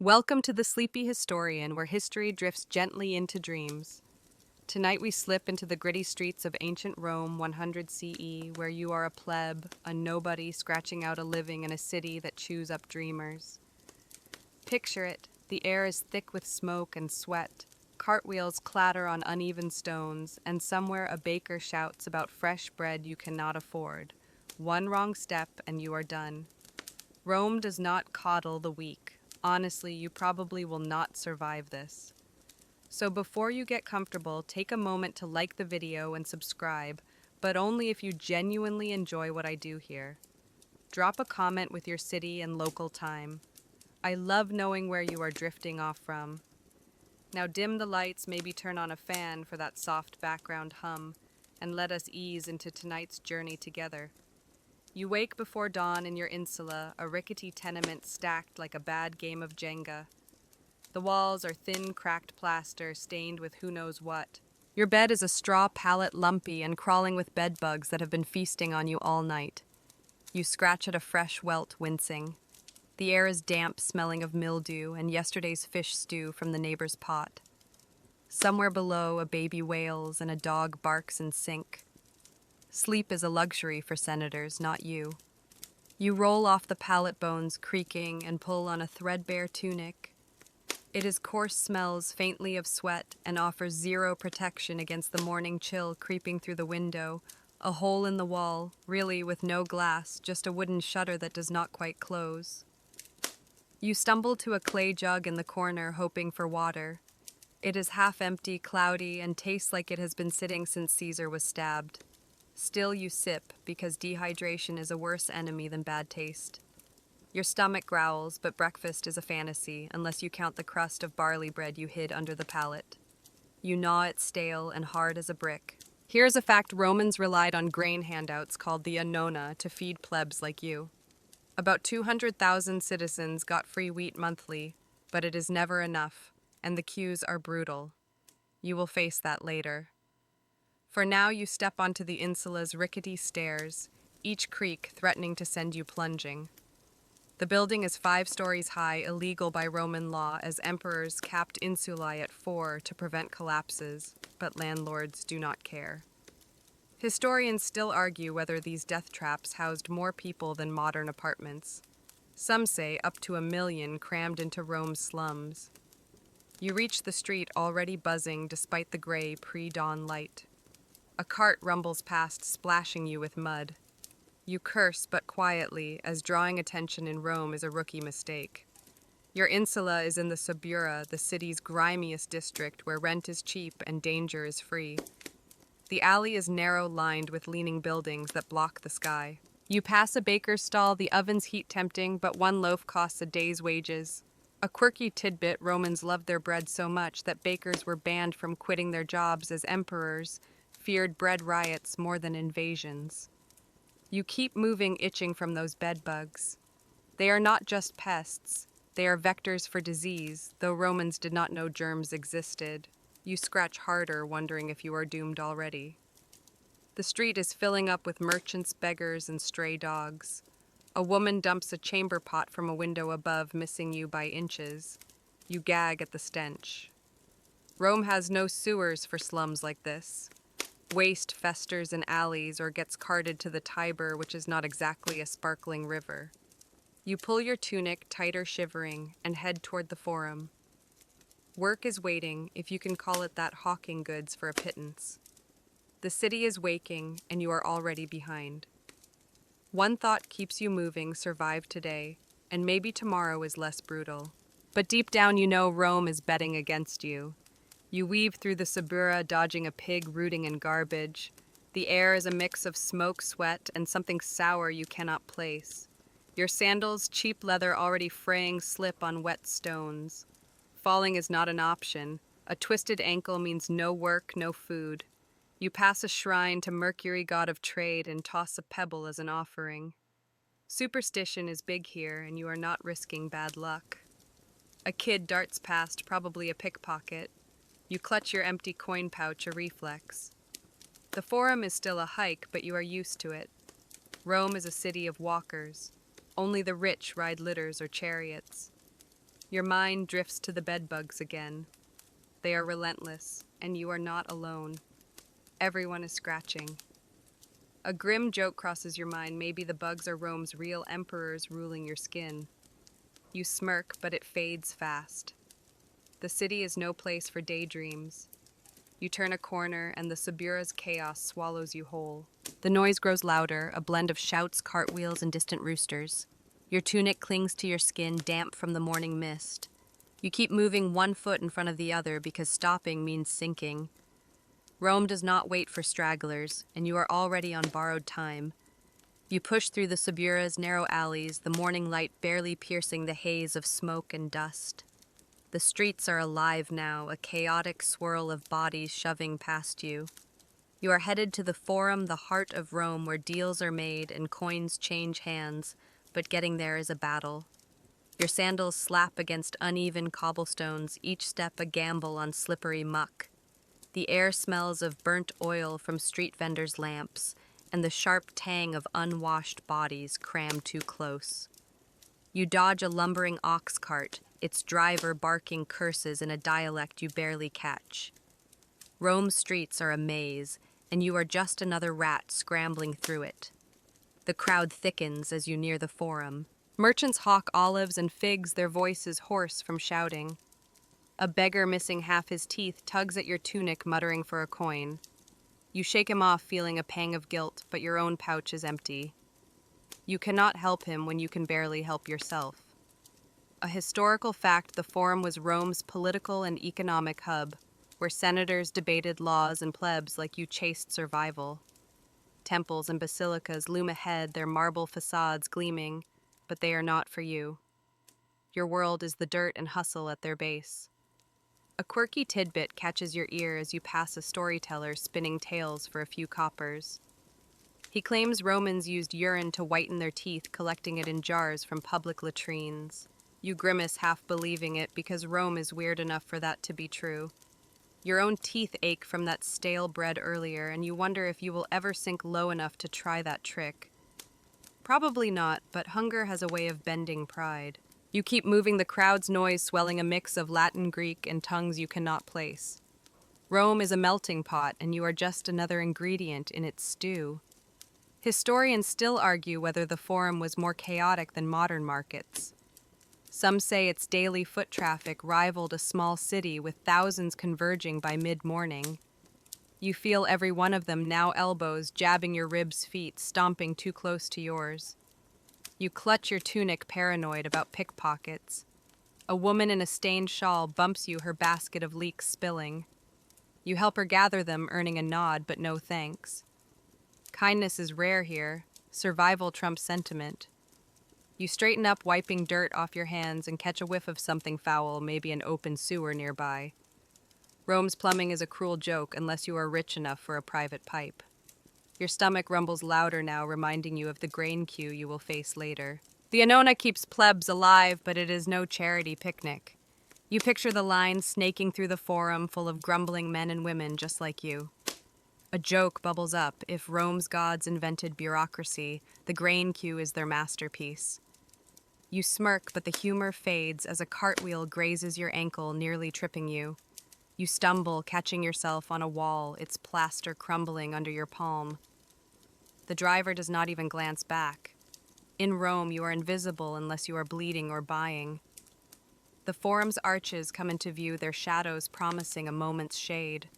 Welcome to the Sleepy Historian, where history drifts gently into dreams. Tonight we slip into the gritty streets of ancient Rome 100 CE, where you are a pleb, a nobody scratching out a living in a city that chews up dreamers. Picture it. The air is thick with smoke and sweat. Cartwheels clatter on uneven stones, and somewhere a baker shouts about fresh bread you cannot afford. One wrong step and you are done. Rome does not coddle the weak. Honestly, you probably will not survive this. So before you get comfortable, take a moment to like the video and subscribe, but only if you genuinely enjoy what I do here. Drop a comment with your city and local time. I love knowing where you are drifting off from. Now dim the lights, maybe turn on a fan for that soft background hum, and let us ease into tonight's journey together. You wake before dawn in your insula, a rickety tenement stacked like a bad game of Jenga. The walls are thin, cracked plaster stained with who knows what. Your bed is a straw pallet, lumpy and crawling with bedbugs that have been feasting on you all night. You scratch at a fresh welt, wincing. The air is damp, smelling of mildew and yesterday's fish stew from the neighbor's pot. Somewhere below, a baby wails and a dog barks in sync. Sleep is a luxury for senators, not you. You roll off the pallet bones, creaking, and pull on a threadbare tunic. It is coarse smells faintly of sweat and offers zero protection against the morning chill creeping through the window, a hole in the wall, really with no glass, just a wooden shutter that does not quite close. You stumble to a clay jug in the corner, hoping for water. It is half empty, cloudy, and tastes like it has been sitting since Caesar was stabbed. Still you sip, because dehydration is a worse enemy than bad taste. Your stomach growls, but breakfast is a fantasy, unless you count the crust of barley bread you hid under the pallet. You gnaw it stale and hard as a brick. Here is a fact: Romans relied on grain handouts called the annona to feed plebs like you. About 200,000 citizens got free wheat monthly, but it is never enough, and the queues are brutal. You will face that later. For now, you step onto the insula's rickety stairs, each creak threatening to send you plunging. The building is 5 stories high, illegal by Roman law, as emperors capped insulae at 4 to prevent collapses, but landlords do not care. Historians still argue whether these death traps housed more people than modern apartments. Some say up to 1 million crammed into Rome's slums. You reach the street already buzzing despite the gray pre-dawn light. A cart rumbles past, splashing you with mud. You curse, but quietly, as drawing attention in Rome is a rookie mistake. Your insula is in the Subura, the city's grimiest district, where rent is cheap and danger is free. The alley is narrow, lined with leaning buildings that block the sky. You pass a baker's stall, the oven's heat tempting, but one loaf costs a day's wages. A quirky tidbit: Romans loved their bread so much that bakers were banned from quitting their jobs as emperors feared bread riots more than invasions. You keep moving, itching from those bedbugs. They are not just pests, they are vectors for disease, though Romans did not know germs existed. You scratch harder, wondering if you are doomed already. The street is filling up with merchants, beggars, and stray dogs. A woman dumps a chamber pot from a window above, missing you by inches. You gag at the stench. Rome has no sewers for slums like this. Waste festers in alleys or gets carted to the Tiber, which is not exactly a sparkling river. You pull your tunic tighter, shivering, and head toward the forum. Work is waiting, if you can call it that, hawking goods for a pittance. The city is waking, and you are already behind. One thought keeps you moving: survive today, and maybe tomorrow is less brutal. But deep down you know Rome is betting against you. You weave through the Subura, dodging a pig rooting in garbage. The air is a mix of smoke, sweat, and something sour you cannot place. Your sandals, cheap leather already fraying, slip on wet stones. Falling is not an option. A twisted ankle means no work, no food. You pass a shrine to Mercury, god of trade, and toss a pebble as an offering. Superstition is big here, and you are not risking bad luck. A kid darts past, probably a pickpocket. You clutch your empty coin pouch, a reflex. The forum is still a hike, but you are used to it. Rome is a city of walkers. Only the rich ride litters or chariots. Your mind drifts to the bedbugs again. They are relentless, and you are not alone. Everyone is scratching. A grim joke crosses your mind. Maybe the bugs are Rome's real emperors ruling your skin. You smirk, but it fades fast. The city is no place for daydreams. You turn a corner, and the Subura's chaos swallows you whole. The noise grows louder, a blend of shouts, cartwheels, and distant roosters. Your tunic clings to your skin, damp from the morning mist. You keep moving one foot in front of the other because stopping means sinking. Rome does not wait for stragglers, and you are already on borrowed time. You push through the Subura's narrow alleys, the morning light barely piercing the haze of smoke and dust. The streets are alive now, a chaotic swirl of bodies shoving past you. You are headed to the Forum, the heart of Rome, where deals are made and coins change hands, but getting there is a battle. Your sandals slap against uneven cobblestones, each step a gamble on slippery muck. The air smells of burnt oil from street vendors' lamps, and the sharp tang of unwashed bodies crammed too close. You dodge a lumbering ox cart, its driver barking curses in a dialect you barely catch. Rome's streets are a maze, and you are just another rat scrambling through it. The crowd thickens as you near the Forum. Merchants hawk olives and figs, their voices hoarse from shouting. A beggar missing half his teeth tugs at your tunic, muttering for a coin. You shake him off, feeling a pang of guilt, but your own pouch is empty. You cannot help him when you can barely help yourself. A historical fact, the Forum was Rome's political and economic hub, where senators debated laws and plebs like you chased survival. Temples and basilicas loom ahead, their marble facades gleaming, but they are not for you. Your world is the dirt and hustle at their base. A quirky tidbit catches your ear as you pass a storyteller spinning tales for a few coppers. He claims Romans used urine to whiten their teeth, collecting it in jars from public latrines. You grimace, half believing it, because Rome is weird enough for that to be true. Your own teeth ache from that stale bread earlier, and you wonder if you will ever sink low enough to try that trick. Probably not, but hunger has a way of bending pride. You keep moving, the crowd's noise swelling a mix of Latin, Greek, and tongues you cannot place. Rome is a melting pot, and you are just another ingredient in its stew. Historians still argue whether the Forum was more chaotic than modern markets. Some say its daily foot traffic rivaled a small city with thousands converging by mid-morning. You feel every one of them, now elbows, jabbing your ribs, feet, stomping too close to yours. You clutch your tunic, paranoid about pickpockets. A woman in a stained shawl bumps you, her basket of leeks spilling. You help her gather them, earning a nod, but no thanks. Kindness is rare here. Survival trumps sentiment. You straighten up, wiping dirt off your hands, and catch a whiff of something foul, maybe an open sewer nearby. Rome's plumbing is a cruel joke unless you are rich enough for a private pipe. Your stomach rumbles louder now, reminding you of the grain queue you will face later. The Annona keeps plebs alive, but it is no charity picnic. You picture the line snaking through the Forum, full of grumbling men and women just like you. A joke bubbles up. If Rome's gods invented bureaucracy, the grain queue is their masterpiece. You smirk, but the humor fades as a cartwheel grazes your ankle, nearly tripping you. You stumble, catching yourself on a wall, its plaster crumbling under your palm. The driver does not even glance back. In Rome, you are invisible unless you are bleeding or buying. The Forum's arches come into view, their shadows promising a moment's shade.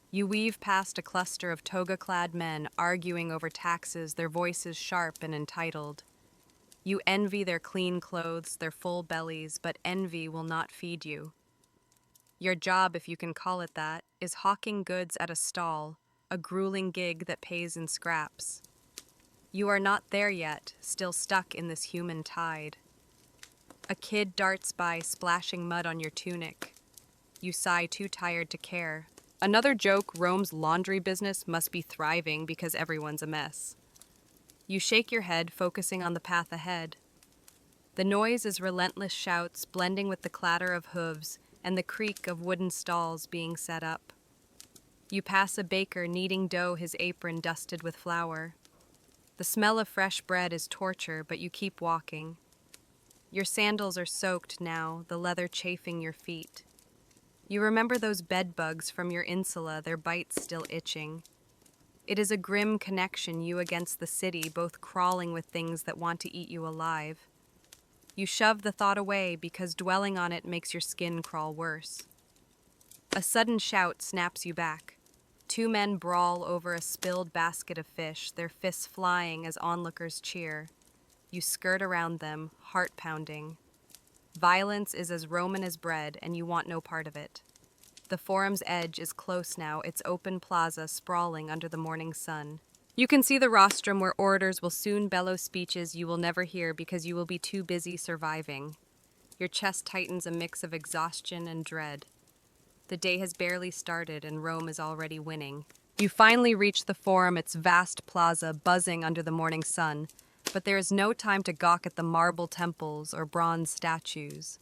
You weave past a cluster of toga-clad men arguing over taxes, their voices sharp and entitled. You envy their clean clothes, their full bellies, but envy will not feed you. Your job, if you can call it that, is hawking goods at a stall, a grueling gig that pays in scraps. You are not there yet, still stuck in this human tide. A kid darts by, splashing mud on your tunic. You sigh, too tired to care. Another joke, Rome's laundry business must be thriving because everyone's a mess. You shake your head, focusing on the path ahead. The noise is relentless shouts, blending with the clatter of hooves and the creak of wooden stalls being set up. You pass a baker kneading dough, his apron dusted with flour. The smell of fresh bread is torture, but you keep walking. Your sandals are soaked now, the leather chafing your feet. You remember those bedbugs from your insula, their bites still itching. It is a grim connection, you against the city, both crawling with things that want to eat you alive. You shove the thought away because dwelling on it makes your skin crawl worse. A sudden shout snaps you back. Two men brawl over a spilled basket of fish, their fists flying as onlookers cheer. You skirt around them, heart pounding. Violence is as Roman as bread, and you want no part of it. The forum's edge is close now, its open plaza sprawling under the morning sun. You can see the rostrum where orators will soon bellow speeches you will never hear because you will be too busy surviving. Your chest tightens a mix of exhaustion and dread. The day has barely started and Rome is already winning. You finally reach the forum, its vast plaza buzzing under the morning sun, but there is no time to gawk at the marble temples or bronze statues.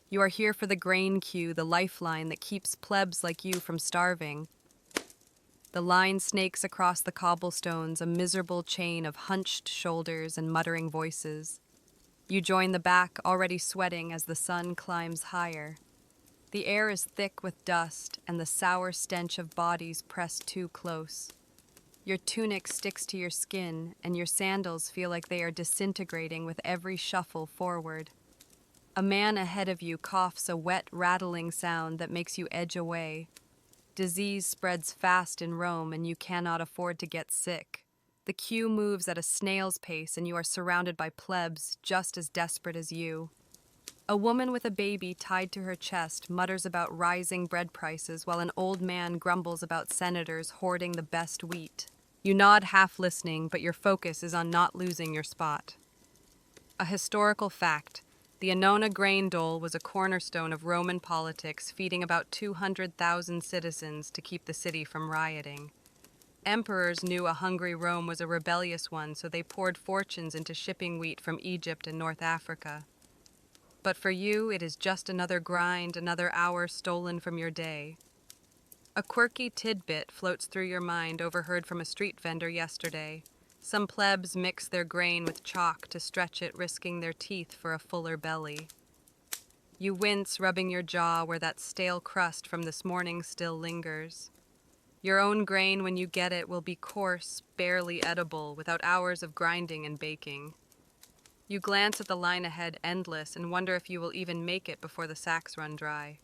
You are here for the grain queue, the lifeline that keeps plebs like you from starving. The line snakes across the cobblestones, a miserable chain of hunched shoulders and muttering voices. You join the back, already sweating as the sun climbs higher. The air is thick with dust and the sour stench of bodies pressed too close. Your tunic sticks to your skin and your sandals feel like they are disintegrating with every shuffle forward. A man ahead of you coughs a wet, rattling sound that makes you edge away. Disease spreads fast in Rome and you cannot afford to get sick. The queue moves at a snail's pace and you are surrounded by plebs just as desperate as you. A woman with a baby tied to her chest mutters about rising bread prices while an old man grumbles about senators hoarding the best wheat. You nod half listening, but your focus is on not losing your spot. A historical fact. The Annona grain dole was a cornerstone of Roman politics, feeding about 200,000 citizens to keep the city from rioting. Emperors knew a hungry Rome was a rebellious one, so they poured fortunes into shipping wheat from Egypt and North Africa. But for you, it is just another grind, another hour stolen from your day. A quirky tidbit floats through your mind, overheard from a street vendor yesterday. Some plebs mix their grain with chalk to stretch it, risking their teeth for a fuller belly. You wince, rubbing your jaw where that stale crust from this morning still lingers. Your own grain, when you get it, will be coarse, barely edible, without hours of grinding and baking. You glance at the line ahead, endless, and wonder if you will even make it before the sacks run dry.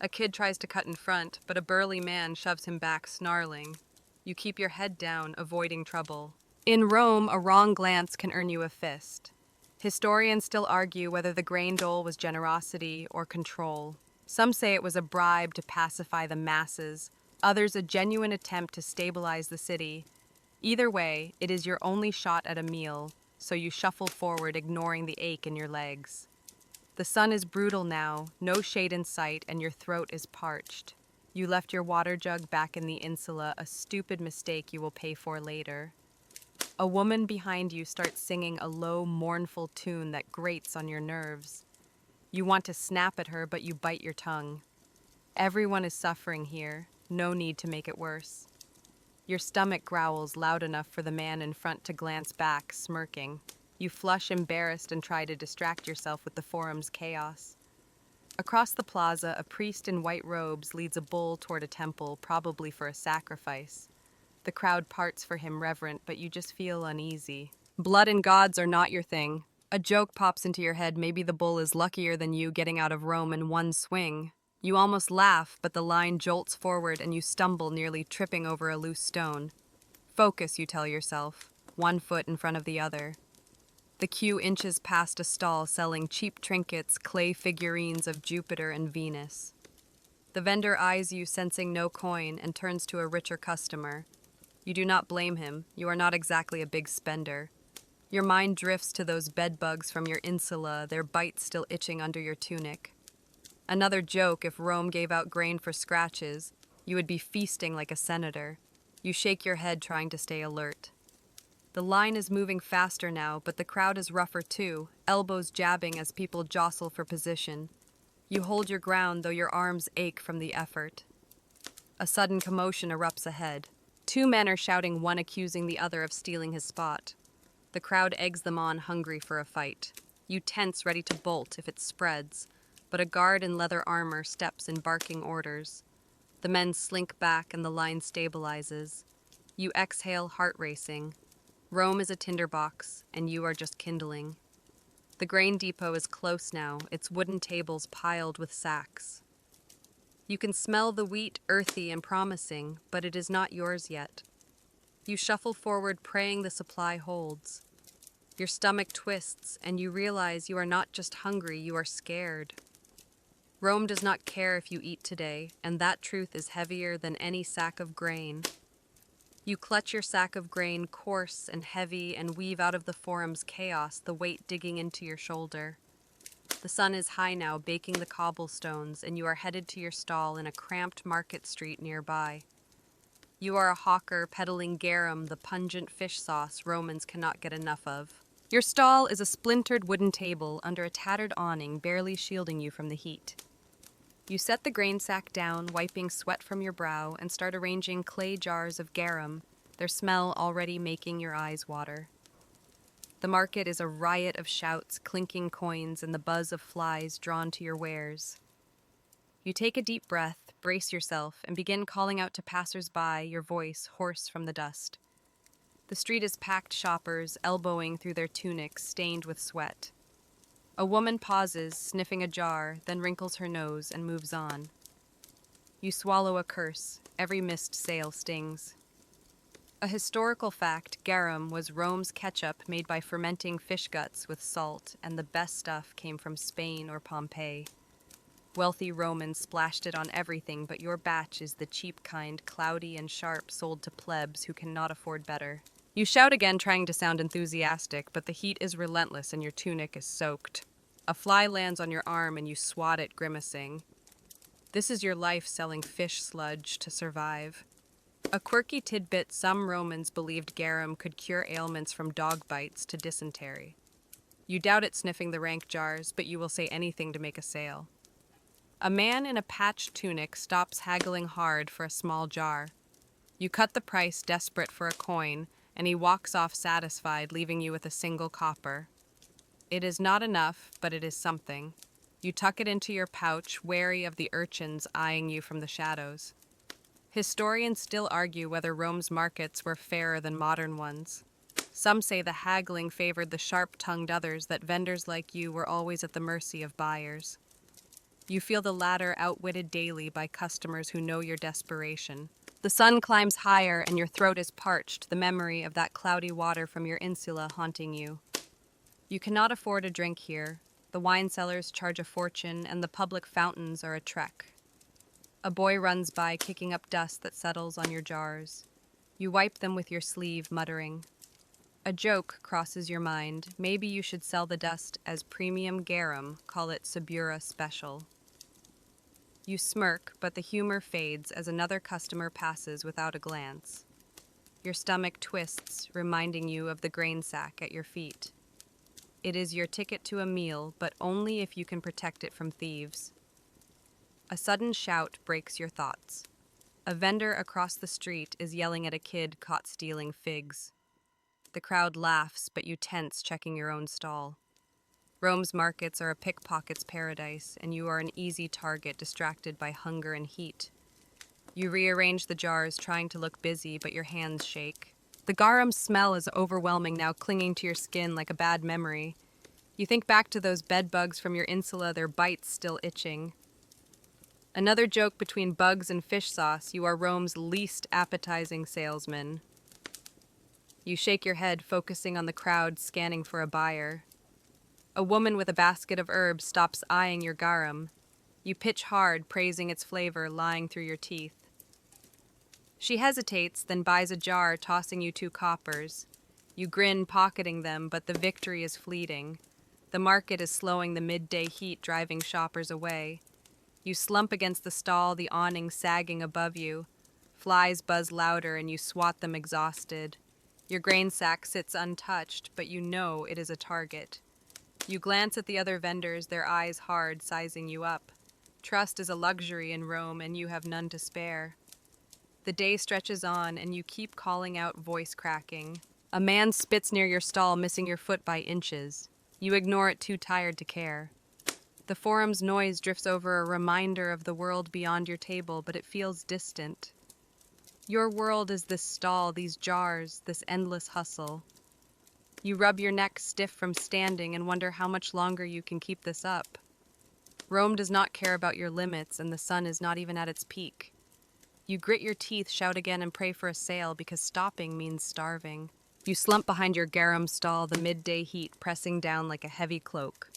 A kid tries to cut in front, but a burly man shoves him back, snarling. You keep your head down, avoiding trouble. In Rome, a wrong glance can earn you a fist. Historians still argue whether the grain dole was generosity or control. Some say it was a bribe to pacify the masses, others a genuine attempt to stabilize the city. Either way, it is your only shot at a meal, so you shuffle forward, ignoring the ache in your legs. The sun is brutal now, no shade in sight, and your throat is parched. You left your water jug back in the insula, a stupid mistake you will pay for later. A woman behind you starts singing a low, mournful tune that grates on your nerves. You want to snap at her, but you bite your tongue. Everyone is suffering here, no need to make it worse. Your stomach growls loud enough for the man in front to glance back, smirking. You flush embarrassed and try to distract yourself with the forum's chaos. Across the plaza, a priest in white robes leads a bull toward a temple, probably for a sacrifice. The crowd parts for him reverent, but you just feel uneasy. Blood and gods are not your thing. A joke pops into your head, maybe the bull is luckier than you getting out of Rome in one swing. You almost laugh, but the line jolts forward and you stumble, nearly tripping over a loose stone. Focus, you tell yourself, one foot in front of the other. The queue inches past a stall selling cheap trinkets, clay figurines of Jupiter and Venus. The vendor eyes you, sensing no coin, and turns to a richer customer. You do not blame him. You are not exactly a big spender. Your mind drifts to those bedbugs from your insula, their bites still itching under your tunic. Another joke, if Rome gave out grain for scratches, you would be feasting like a senator. You shake your head, trying to stay alert. The line is moving faster now, but the crowd is rougher too, elbows jabbing as people jostle for position. You hold your ground, though your arms ache from the effort. A sudden commotion erupts ahead. Two men are shouting, one accusing the other of stealing his spot. The crowd eggs them on, hungry for a fight. You tense, ready to bolt if it spreads, but a guard in leather armor steps in barking orders. The men slink back and the line stabilizes. You exhale, heart racing. Rome is a tinderbox, and you are just kindling. The grain depot is close now, its wooden tables piled with sacks. You can smell the wheat, earthy and promising, but it is not yours yet. You shuffle forward, praying the supply holds. Your stomach twists, and you realize you are not just hungry, you are scared. Rome does not care if you eat today, and that truth is heavier than any sack of grain. You clutch your sack of grain, coarse and heavy, and weave out of the forum's chaos, the weight digging into your shoulder. The sun is high now, baking the cobblestones, and you are headed to your stall in a cramped market street nearby. You are a hawker peddling garum, the pungent fish sauce Romans cannot get enough of. Your stall is a splintered wooden table under a tattered awning, barely shielding you from the heat. You set the grain sack down, wiping sweat from your brow, and start arranging clay jars of garum, their smell already making your eyes water. The market is a riot of shouts, clinking coins, and the buzz of flies drawn to your wares. You take a deep breath, brace yourself, and begin calling out to passers-by, your voice hoarse from the dust. The street is packed shoppers, elbowing through their tunics stained with sweat. A woman pauses, sniffing a jar, then wrinkles her nose and moves on. You swallow a curse. Every missed sale stings. A historical fact, garum was Rome's ketchup made by fermenting fish guts with salt, and the best stuff came from Spain or Pompeii. Wealthy Romans splashed it on everything, but your batch is the cheap kind, cloudy and sharp, sold to plebs who cannot afford better. You shout again, trying to sound enthusiastic, but the heat is relentless and your tunic is soaked. A fly lands on your arm and you swat it, grimacing. This is your life, selling fish sludge to survive. A quirky tidbit: some Romans believed garum could cure ailments from dog bites to dysentery. You doubt it, sniffing the rank jars, but you will say anything to make a sale. A man in a patched tunic stops, haggling hard for a small jar. You cut the price, desperate for a coin, and he walks off satisfied, leaving you with a single copper. It is not enough, but it is something. You tuck it into your pouch, wary of the urchins eyeing you from the shadows. Historians still argue whether Rome's markets were fairer than modern ones. Some say the haggling favored the sharp-tongued, others that vendors like you were always at the mercy of buyers. You feel the latter outwitted daily by customers who know your desperation. The sun climbs higher and your throat is parched, the memory of that cloudy water from your insula haunting you. You cannot afford a drink here. The wine cellars charge a fortune, and the public fountains are a trek. A boy runs by, kicking up dust that settles on your jars. You wipe them with your sleeve, muttering. A joke crosses your mind. Maybe you should sell the dust as premium garum, call it Subura special. You smirk, but the humor fades as another customer passes without a glance. Your stomach twists, reminding you of the grain sack at your feet. It is your ticket to a meal, but only if you can protect it from thieves. A sudden shout breaks your thoughts. A vendor across the street is yelling at a kid caught stealing figs. The crowd laughs, but you tense, checking your own stall. Rome's markets are a pickpocket's paradise, and you are an easy target, distracted by hunger and heat. You rearrange the jars, trying to look busy, but your hands shake. The garum smell is overwhelming now, clinging to your skin like a bad memory. You think back to those bedbugs from your insula, their bites still itching. Another joke: between bugs and fish sauce, you are Rome's least appetizing salesman. You shake your head, focusing on the crowd, scanning for a buyer. A woman with a basket of herbs stops, eyeing your garum. You pitch hard, praising its flavor, lying through your teeth. She hesitates, then buys a jar, tossing you 2 coppers. You grin, pocketing them, but the victory is fleeting. The market is slowing, the midday heat driving shoppers away. You slump against the stall, the awning sagging above you. Flies buzz louder, and you swat them, exhausted. Your grain sack sits untouched, but you know it is a target. You glance at the other vendors, their eyes hard, sizing you up. Trust is a luxury in Rome, and you have none to spare. The day stretches on, and you keep calling out, voice cracking. A man spits near your stall, missing your foot by inches. You ignore it, too tired to care. The forum's noise drifts over a reminder of the world beyond your table, but it feels distant. Your world is this stall, these jars, this endless hustle. You rub your neck stiff from standing and wonder how much longer you can keep this up. Rome does not care about your limits, and the sun is not even at its peak. You grit your teeth, shout again, and pray for a sale because stopping means starving. You slump behind your garum stall, the midday heat pressing down like a heavy cloak.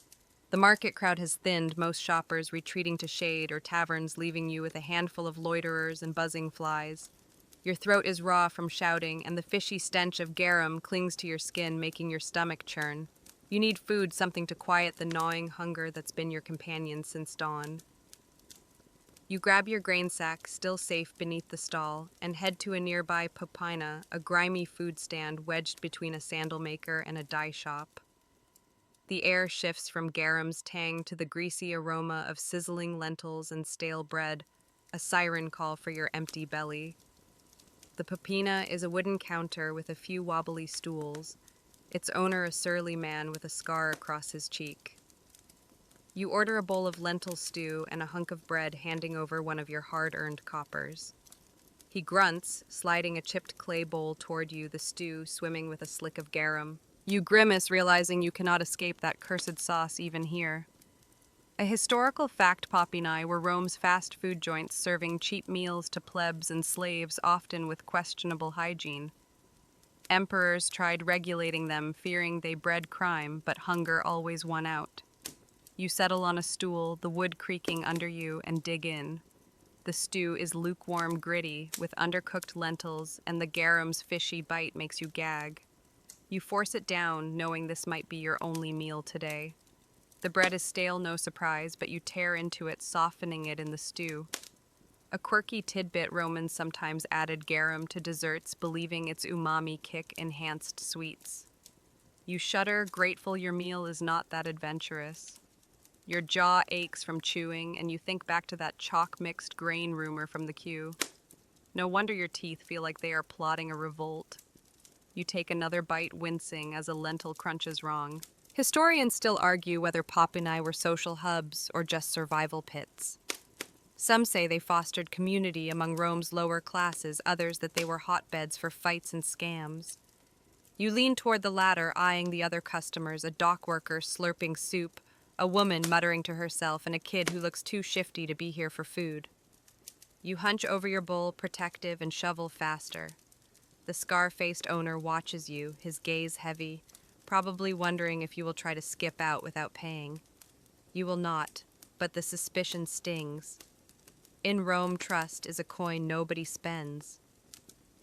The market crowd has thinned, most shoppers retreating to shade or taverns, leaving you with a handful of loiterers and buzzing flies. Your throat is raw from shouting, and the fishy stench of garum clings to your skin, making your stomach churn. You need food, something to quiet the gnawing hunger that's been your companion since dawn. You grab your grain sack, still safe beneath the stall, and head to a nearby popina, a grimy food stand wedged between a sandal maker and a dye shop. The air shifts from garum's tang to the greasy aroma of sizzling lentils and stale bread, a siren call for your empty belly. The popina is a wooden counter with a few wobbly stools, its owner a surly man with a scar across his cheek. You order a bowl of lentil stew and a hunk of bread, handing over one of your hard-earned coppers. He grunts, sliding a chipped clay bowl toward you, the stew swimming with a slick of garum. You grimace, realizing you cannot escape that cursed sauce even here. A historical fact, Popini were Rome's fast food joints serving cheap meals to plebs and slaves, often with questionable hygiene. Emperors tried regulating them, fearing they bred crime, but hunger always won out. You settle on a stool, the wood creaking under you, and dig in. The stew is lukewarm, gritty, with undercooked lentils, and the garum's fishy bite makes you gag. You force it down, knowing this might be your only meal today. The bread is stale, no surprise, but you tear into it, softening it in the stew. A quirky tidbit, Romans sometimes added garum to desserts, believing its umami kick enhanced sweets. You shudder, grateful your meal is not that adventurous. Your jaw aches from chewing, and you think back to that chalk-mixed grain rumor from the queue. No wonder your teeth feel like they are plotting a revolt. You take another bite, wincing as a lentil crunches wrong. Historians still argue whether popinae were social hubs or just survival pits. Some say they fostered community among Rome's lower classes, others that they were hotbeds for fights and scams. You lean toward the latter, eyeing the other customers, a dock worker slurping soup, a woman muttering to herself, and a kid who looks too shifty to be here for food. You hunch over your bowl, protective, and shovel faster. The scar-faced owner watches you, his gaze heavy, probably wondering if you will try to skip out without paying. You will not, but the suspicion stings. In Rome, trust is a coin nobody spends.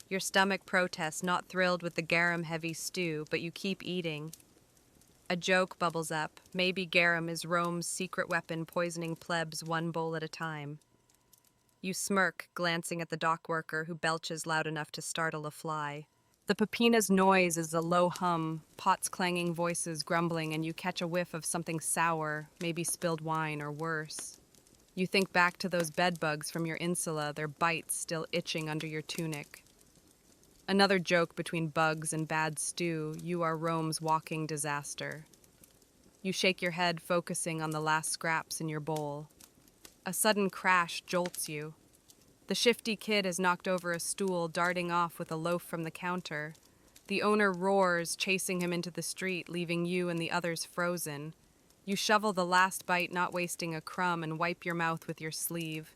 Your stomach protests, not thrilled with the garum-heavy stew, but you keep eating. A joke bubbles up. Maybe garum is Rome's secret weapon, poisoning plebs one bowl at a time. You smirk, glancing at the dock worker who belches loud enough to startle a fly. The popina's noise is a low hum, pots clanging, voices grumbling, and you catch a whiff of something sour, maybe spilled wine or worse. You think back to those bedbugs from your insula, their bites still itching under your tunic. Another joke between bugs and bad stew, you are Rome's walking disaster. You shake your head, focusing on the last scraps in your bowl. A sudden crash jolts you. The shifty kid has knocked over a stool, darting off with a loaf from the counter. The owner roars, chasing him into the street, leaving you and the others frozen. You shovel the last bite, not wasting a crumb, and wipe your mouth with your sleeve.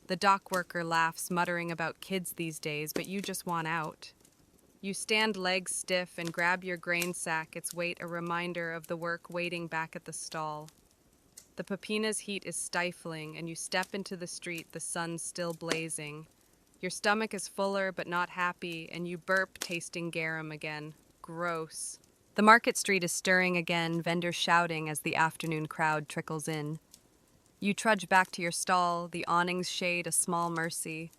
The dock worker laughs, muttering about kids these days, but you just want out. You stand legs stiff and grab your grain sack, its weight a reminder of the work waiting back at the stall. The popina's heat is stifling, and you step into the street, the sun still blazing. Your stomach is fuller but not happy, and you burp, tasting garum again. Gross. The market street is stirring again, vendors shouting as the afternoon crowd trickles in. You trudge back to your stall, the awnings shade a small mercy.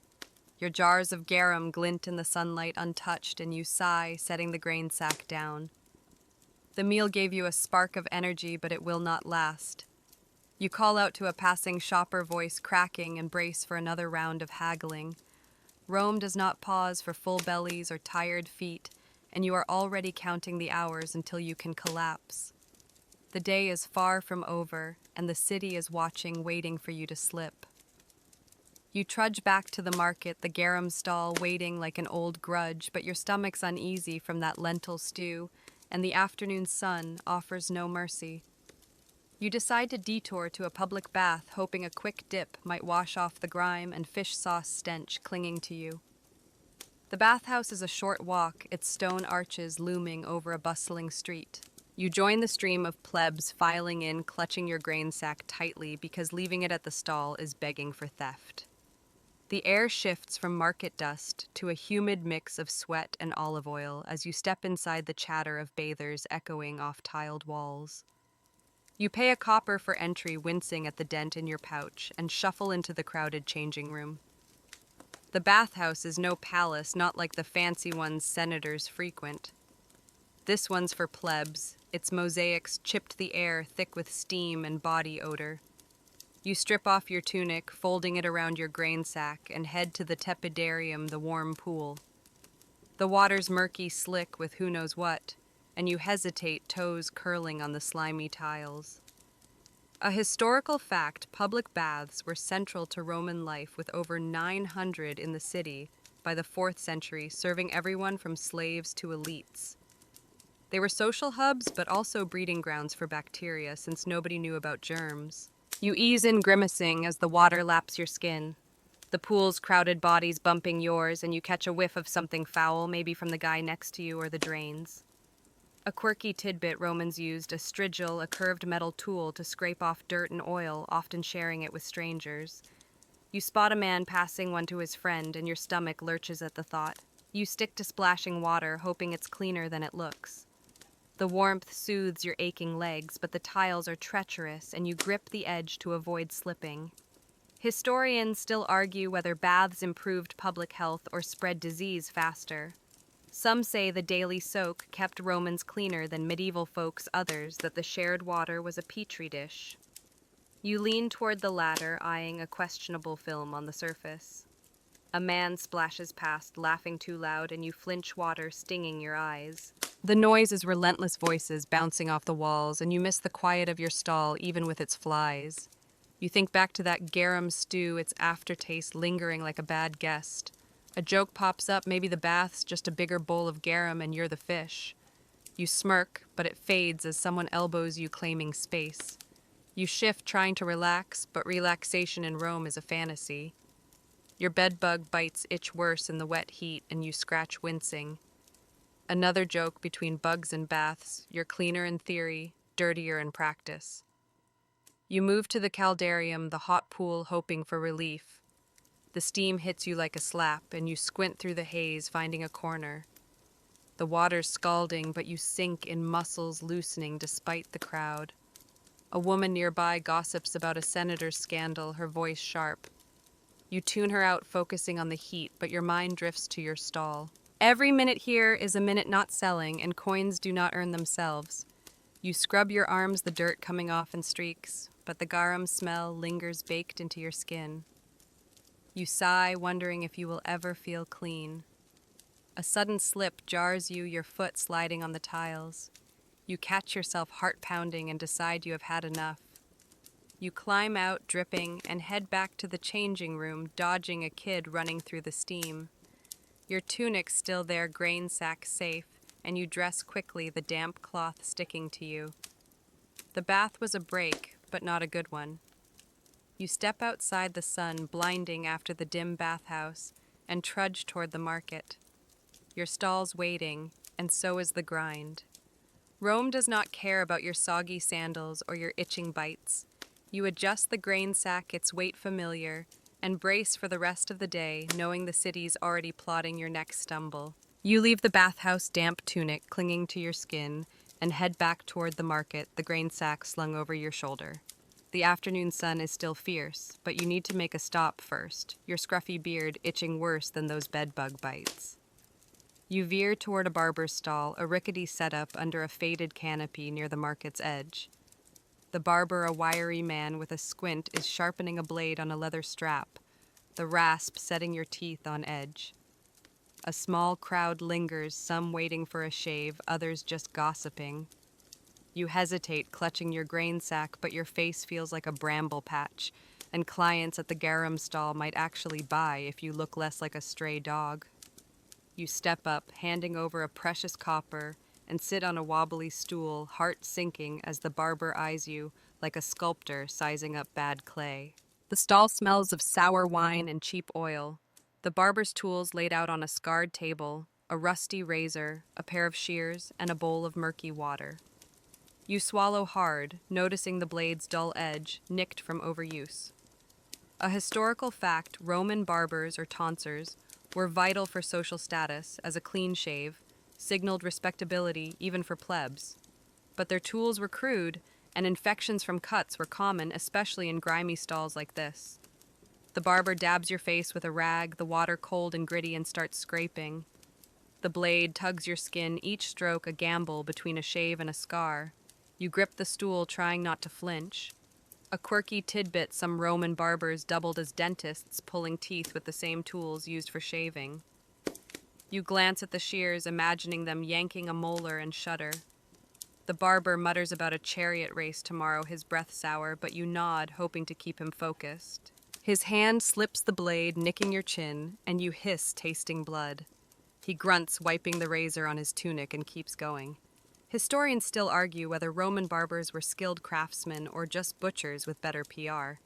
Your jars of garum glint in the sunlight untouched, and you sigh, setting the grain sack down. The meal gave you a spark of energy, but it will not last. You call out to a passing shopper, voice cracking, and brace for another round of haggling. Rome does not pause for full bellies or tired feet, and you are already counting the hours until you can collapse. The day is far from over, and the city is watching, waiting for you to slip. You trudge back to the market, the garum stall waiting like an old grudge, but your stomach's uneasy from that lentil stew, and the afternoon sun offers no mercy. You decide to detour to a public bath, hoping a quick dip might wash off the grime and fish sauce stench clinging to you. The bathhouse is a short walk, its stone arches looming over a bustling street. You join the stream of plebs filing in, clutching your grain sack tightly because leaving it at the stall is begging for theft. The air shifts from market dust to a humid mix of sweat and olive oil as you step inside the chatter of bathers echoing off tiled walls. You pay a copper for entry, wincing at the dent in your pouch, and shuffle into the crowded changing room. The bathhouse is no palace, not like the fancy ones senators frequent. This one's for plebs. Its mosaics chipped the air thick with steam and body odor. You strip off your tunic, folding it around your grain sack, and head to the tepidarium, the warm pool. The water's murky, slick with who knows what, and you hesitate, toes curling on the slimy tiles. A historical fact, public baths were central to Roman life, with over 900 in the city by the 4th century, serving everyone from slaves to elites. They were social hubs, but also breeding grounds for bacteria, since nobody knew about germs. You ease in, grimacing as the water laps your skin. The pool's crowded bodies bumping yours, and you catch a whiff of something foul, maybe from the guy next to you or the drains. A quirky tidbit: Romans used a strigil, a curved metal tool, to scrape off dirt and oil, often sharing it with strangers. You spot a man passing one to his friend, and your stomach lurches at the thought. You stick to splashing water, hoping it's cleaner than it looks. The warmth soothes your aching legs, but the tiles are treacherous, and you grip the edge to avoid slipping. Historians still argue whether baths improved public health or spread disease faster. Some say the daily soak kept Romans cleaner than medieval folks, others that the shared water was a petri dish. You lean toward the latter, eyeing a questionable film on the surface. A man splashes past, laughing too loud, and you flinch, water stinging your eyes. The noise is relentless voices bouncing off the walls, and you miss the quiet of your stall, even with its flies. You think back to that garum stew, its aftertaste lingering like a bad guest. A joke pops up, maybe the bath's just a bigger bowl of garum and you're the fish. You smirk, but it fades as someone elbows you, claiming space. You shift, trying to relax, but relaxation in Rome is a fantasy. Your bedbug bites itch worse in the wet heat, and you scratch, wincing. Another joke: between bugs and baths, you're cleaner in theory, dirtier in practice. You move to the caldarium, the hot pool, hoping for relief. The steam hits you like a slap, and you squint through the haze, finding a corner. The water's scalding, but you sink in, muscles loosening despite the crowd. A woman nearby gossips about a senator's scandal, her voice sharp. You tune her out, focusing on the heat, but your mind drifts to your stall. Every minute here is a minute not selling, and coins do not earn themselves. You scrub your arms, the dirt coming off in streaks, but the garum smell lingers baked into your skin. You sigh, wondering if you will ever feel clean. A sudden slip jars you, your foot sliding on the tiles. You catch yourself, heart pounding, and decide you have had enough. You climb out, dripping, and head back to the changing room, dodging a kid running through the steam. Your tunic's still there, grain sack safe, and you dress quickly, the damp cloth sticking to you. The bath was a break, but not a good one. You step outside, the sun blinding after the dim bathhouse, and trudge toward the market. Your stall's waiting, and so is the grind. Rome does not care about your soggy sandals or your itching bites. You adjust the grain sack, its weight familiar, and brace for the rest of the day, knowing the city's already plotting your next stumble. You leave the bathhouse, damp tunic clinging to your skin, and head back toward the market, the grain sack slung over your shoulder. The afternoon sun is still fierce, but you need to make a stop first, your scruffy beard itching worse than those bedbug bites. You veer toward a barber's stall, a rickety setup under a faded canopy near the market's edge. The barber, a wiry man with a squint, is sharpening a blade on a leather strap, the rasp setting your teeth on edge. A small crowd lingers, some waiting for a shave, others just gossiping. You hesitate, clutching your grain sack, but your face feels like a bramble patch, and clients at the garum stall might actually buy if you look less like a stray dog. You step up, handing over a precious copper, and sit on a wobbly stool, heart sinking as the barber eyes you like a sculptor sizing up bad clay. The stall smells of sour wine and cheap oil. The barber's tools laid out on a scarred table, a rusty razor, a pair of shears, and a bowl of murky water. You swallow hard, noticing the blade's dull edge, nicked from overuse. A historical fact, Roman barbers or tonsors were vital for social status, as a clean shave signaled respectability even for plebs. But their tools were crude, and infections from cuts were common, especially in grimy stalls like this. The barber dabs your face with a rag, the water cold and gritty, and starts scraping. The blade tugs your skin, each stroke a gamble between a shave and a scar. You grip the stool, trying not to flinch. A quirky tidbit, some Roman barbers doubled as dentists, pulling teeth with the same tools used for shaving. You glance at the shears, imagining them yanking a molar, and shudder. The barber mutters about a chariot race tomorrow, his breath sour, but you nod, hoping to keep him focused. His hand slips the blade, nicking your chin, and you hiss, tasting blood. He grunts, wiping the razor on his tunic, and keeps going. Historians still argue whether Roman barbers were skilled craftsmen or just butchers with better PR.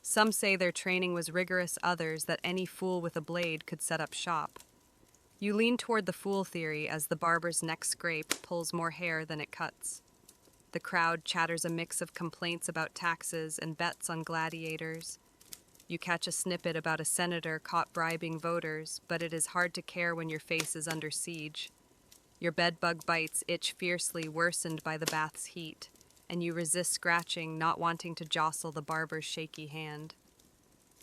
Some say their training was rigorous, others that any fool with a blade could set up shop. You lean toward the fool theory as the barber's next scrape pulls more hair than it cuts. The crowd chatters a mix of complaints about taxes and bets on gladiators. You catch a snippet about a senator caught bribing voters, but it is hard to care when your face is under siege. Your bedbug bites itch fiercely, worsened by the bath's heat, and you resist scratching, not wanting to jostle the barber's shaky hand.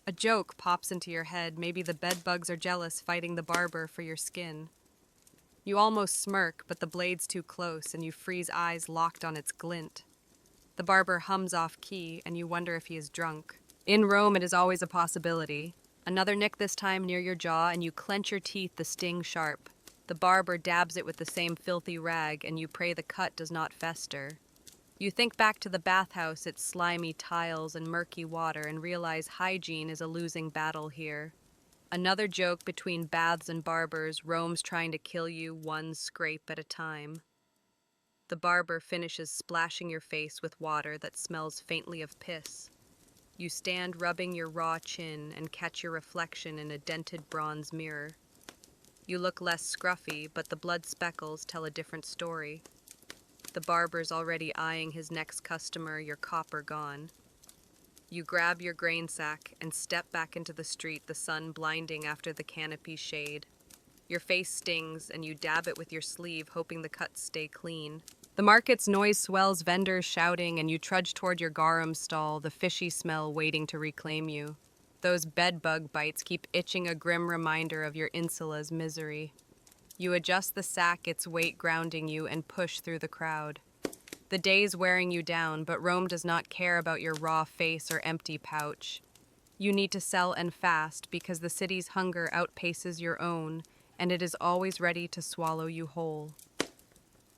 A joke pops into your head, maybe the bedbugs are jealous, fighting the barber for your skin. You almost smirk, but the blade's too close, and you freeze, eyes locked on its glint. The barber hums off key, and you wonder if he is drunk. In Rome, it is always a possibility. Another nick, this time near your jaw, and you clench your teeth, the sting sharp. The barber dabs it with the same filthy rag, and you pray the cut does not fester. You think back to the bathhouse, its slimy tiles and murky water, and realize hygiene is a losing battle here. Another joke between baths and barbers, Rome's trying to kill you one scrape at a time. The barber finishes splashing your face with water that smells faintly of piss. You stand rubbing your raw chin and catch your reflection in a dented bronze mirror. You look less scruffy, but the blood speckles tell a different story. The barber's already eyeing his next customer, your copper gone. You grab your grain sack and step back into the street, the sun blinding after the canopy's shade. Your face stings, and you dab it with your sleeve, hoping the cuts stay clean. The market's noise swells, vendors shouting, and you trudge toward your garum stall, the fishy smell waiting to reclaim you. Those bedbug bites keep itching, a grim reminder of your insula's misery. You adjust the sack, its weight grounding you, and push through the crowd. The day's wearing you down, but Rome does not care about your raw face or empty pouch. You need to sell, and fast, because the city's hunger outpaces your own, and it is always ready to swallow you whole.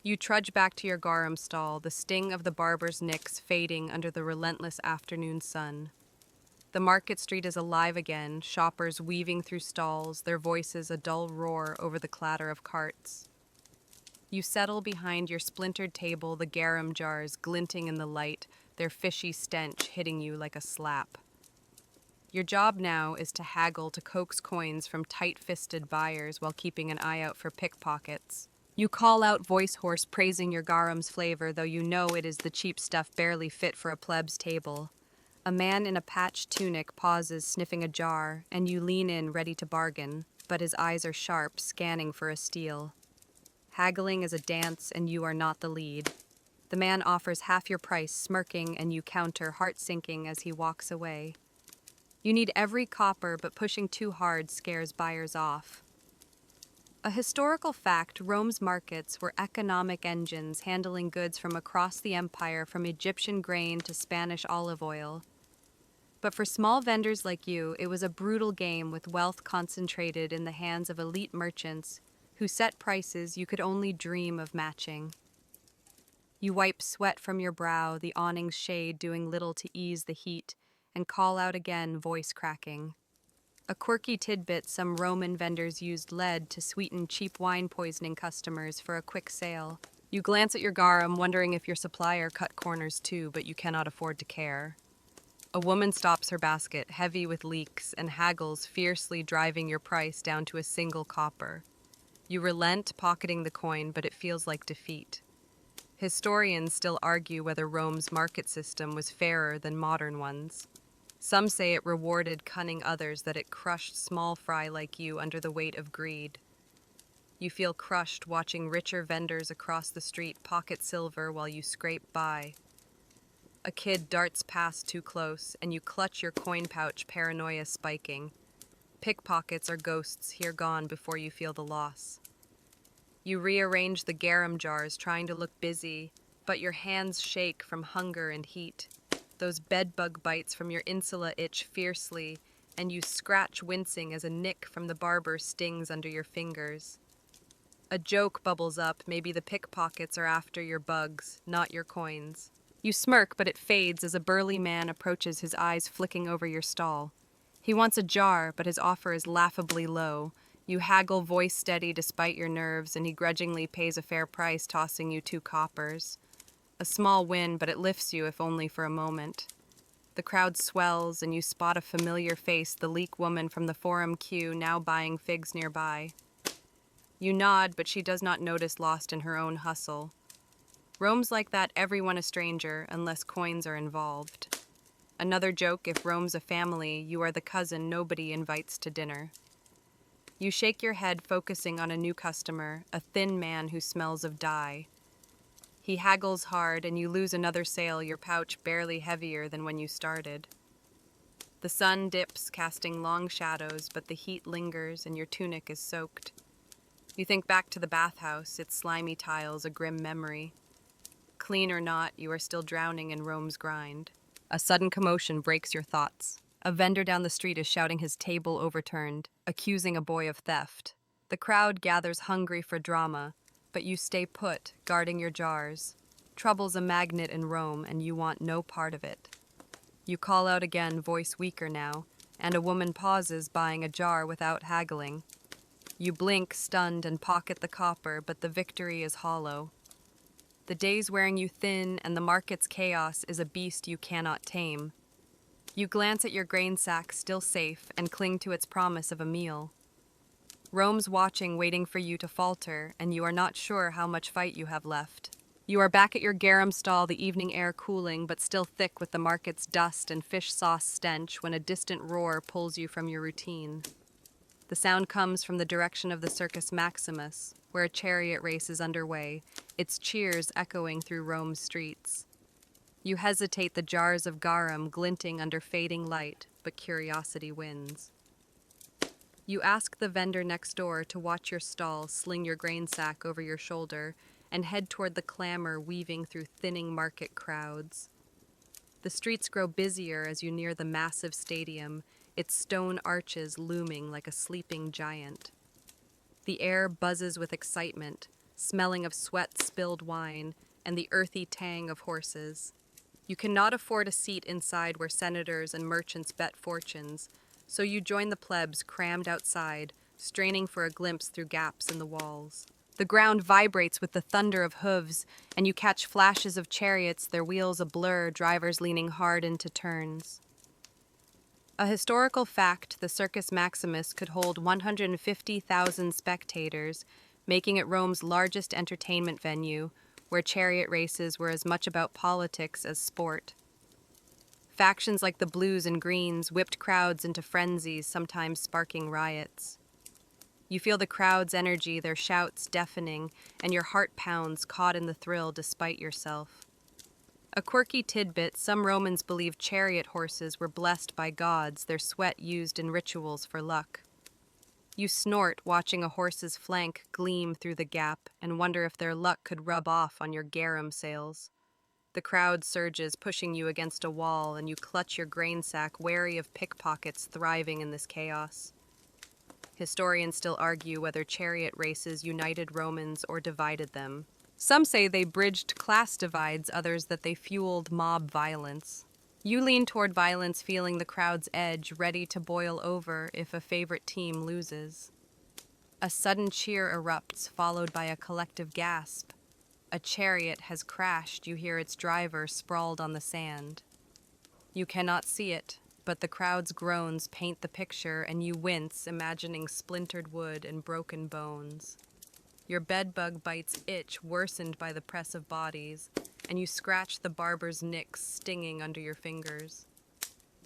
You trudge back to your garum stall, the sting of the barber's nicks fading under the relentless afternoon sun. The market street is alive again, shoppers weaving through stalls, their voices a dull roar over the clatter of carts. You settle behind your splintered table, the garum jars glinting in the light, their fishy stench hitting you like a slap. Your job now is to haggle, to coax coins from tight-fisted buyers while keeping an eye out for pickpockets. You call out voice hoarse, praising your garum's flavor, though you know it is the cheap stuff barely fit for a pleb's table. A man in a patched tunic pauses, sniffing a jar, and you lean in, ready to bargain, but his eyes are sharp, scanning for a steal. Haggling is a dance, and you are not the lead. The man offers half your price, smirking, and you counter, heart sinking as he walks away. You need every copper, but pushing too hard scares buyers off. A historical fact, Rome's markets were economic engines handling goods from across the empire, from Egyptian grain to Spanish olive oil. But for small vendors like you, it was a brutal game with wealth concentrated in the hands of elite merchants who set prices you could only dream of matching. You wipe sweat from your brow, the awning's shade doing little to ease the heat, and call out again, voice cracking. A quirky tidbit: some Roman vendors used lead to sweeten cheap wine poisoning customers for a quick sale. You glance at your garum, wondering if your supplier cut corners too, but you cannot afford to care. A woman stops her basket, heavy with leeks, and haggles, fiercely driving your price down to a single copper. You relent, pocketing the coin, but it feels like defeat. Historians still argue whether Rome's market system was fairer than modern ones. Some say it rewarded cunning, others that it crushed small fry like you under the weight of greed. You feel crushed watching richer vendors across the street pocket silver while you scrape by. A kid darts past too close, and you clutch your coin pouch, paranoia spiking. Pickpockets are ghosts, here gone before you feel the loss. You rearrange the garum jars, trying to look busy, but your hands shake from hunger and heat. Those bedbug bites from your insula itch fiercely, and you scratch, wincing as a nick from the barber stings under your fingers. A joke bubbles up: maybe the pickpockets are after your bugs, not your coins. You smirk, but it fades as a burly man approaches, his eyes flicking over your stall. He wants a jar, but his offer is laughably low. You haggle, voice steady despite your nerves, and he grudgingly pays a fair price, tossing you 2 coppers. A small win, but it lifts you, if only for a moment. The crowd swells, and you spot a familiar face, the leek woman from the forum queue, now buying figs nearby. You nod, but she does not notice, lost in her own hustle. Rome's like that, everyone a stranger, unless coins are involved. Another joke: if Rome's a family, you are the cousin nobody invites to dinner. You shake your head, focusing on a new customer, a thin man who smells of dye. He haggles hard, and you lose another sale, your pouch barely heavier than when you started. The sun dips, casting long shadows, but the heat lingers and your tunic is soaked. You think back to the bathhouse, its slimy tiles a grim memory. Clean or not, you are still drowning in Rome's grind. A sudden commotion breaks your thoughts. A vendor down the street is shouting his table overturned, accusing a boy of theft. The crowd gathers, hungry for drama, but you stay put, guarding your jars. Trouble's a magnet in Rome, and you want no part of it. You call out again, voice weaker now, and a woman pauses, buying a jar without haggling. You blink, stunned, and pocket the copper, but the victory is hollow. The day's wearing you thin, and the market's chaos is a beast you cannot tame. You glance at your grain sack, still safe, and cling to its promise of a meal. Rome's watching, waiting for you to falter, and you are not sure how much fight you have left. You are back at your garum stall, the evening air cooling, but still thick with the market's dust and fish sauce stench, when a distant roar pulls you from your routine. The sound comes from the direction of the Circus Maximus, where a chariot race is underway, its cheers echoing through Rome's streets. You hesitate, the jars of garum glinting under fading light, but curiosity wins. You ask the vendor next door to watch your stall, sling your grain sack over your shoulder, and head toward the clamor weaving through thinning market crowds. The streets grow busier as you near the massive stadium, its stone arches looming like a sleeping giant. The air buzzes with excitement, smelling of sweat, spilled wine, and the earthy tang of horses. You cannot afford a seat inside where senators and merchants bet fortunes, so you join the plebs crammed outside, straining for a glimpse through gaps in the walls. The ground vibrates with the thunder of hooves, and you catch flashes of chariots, their wheels a blur, drivers leaning hard into turns. A historical fact: the Circus Maximus could hold 150,000 spectators, making it Rome's largest entertainment venue, where chariot races were as much about politics as sport. Factions like the Blues and Greens whipped crowds into frenzies, sometimes sparking riots. You feel the crowd's energy, their shouts deafening, and your heart pounds, caught in the thrill despite yourself. A quirky tidbit: some Romans believed chariot horses were blessed by gods, their sweat used in rituals for luck. You snort, watching a horse's flank gleam through the gap, and wonder if their luck could rub off on your garum sales. The crowd surges, pushing you against a wall, and you clutch your grain sack, wary of pickpockets thriving in this chaos. Historians still argue whether chariot races united Romans or divided them. Some say they bridged class divides, others that they fueled mob violence. You lean toward violence, feeling the crowd's edge, ready to boil over if a favorite team loses. A sudden cheer erupts, followed by a collective gasp. A chariot has crashed. You hear its driver sprawled on the sand. You cannot see it, but the crowd's groans paint the picture, and you wince, imagining splintered wood and broken bones. Your bedbug bites itch, worsened by the press of bodies, and you scratch the barber's nicks stinging under your fingers.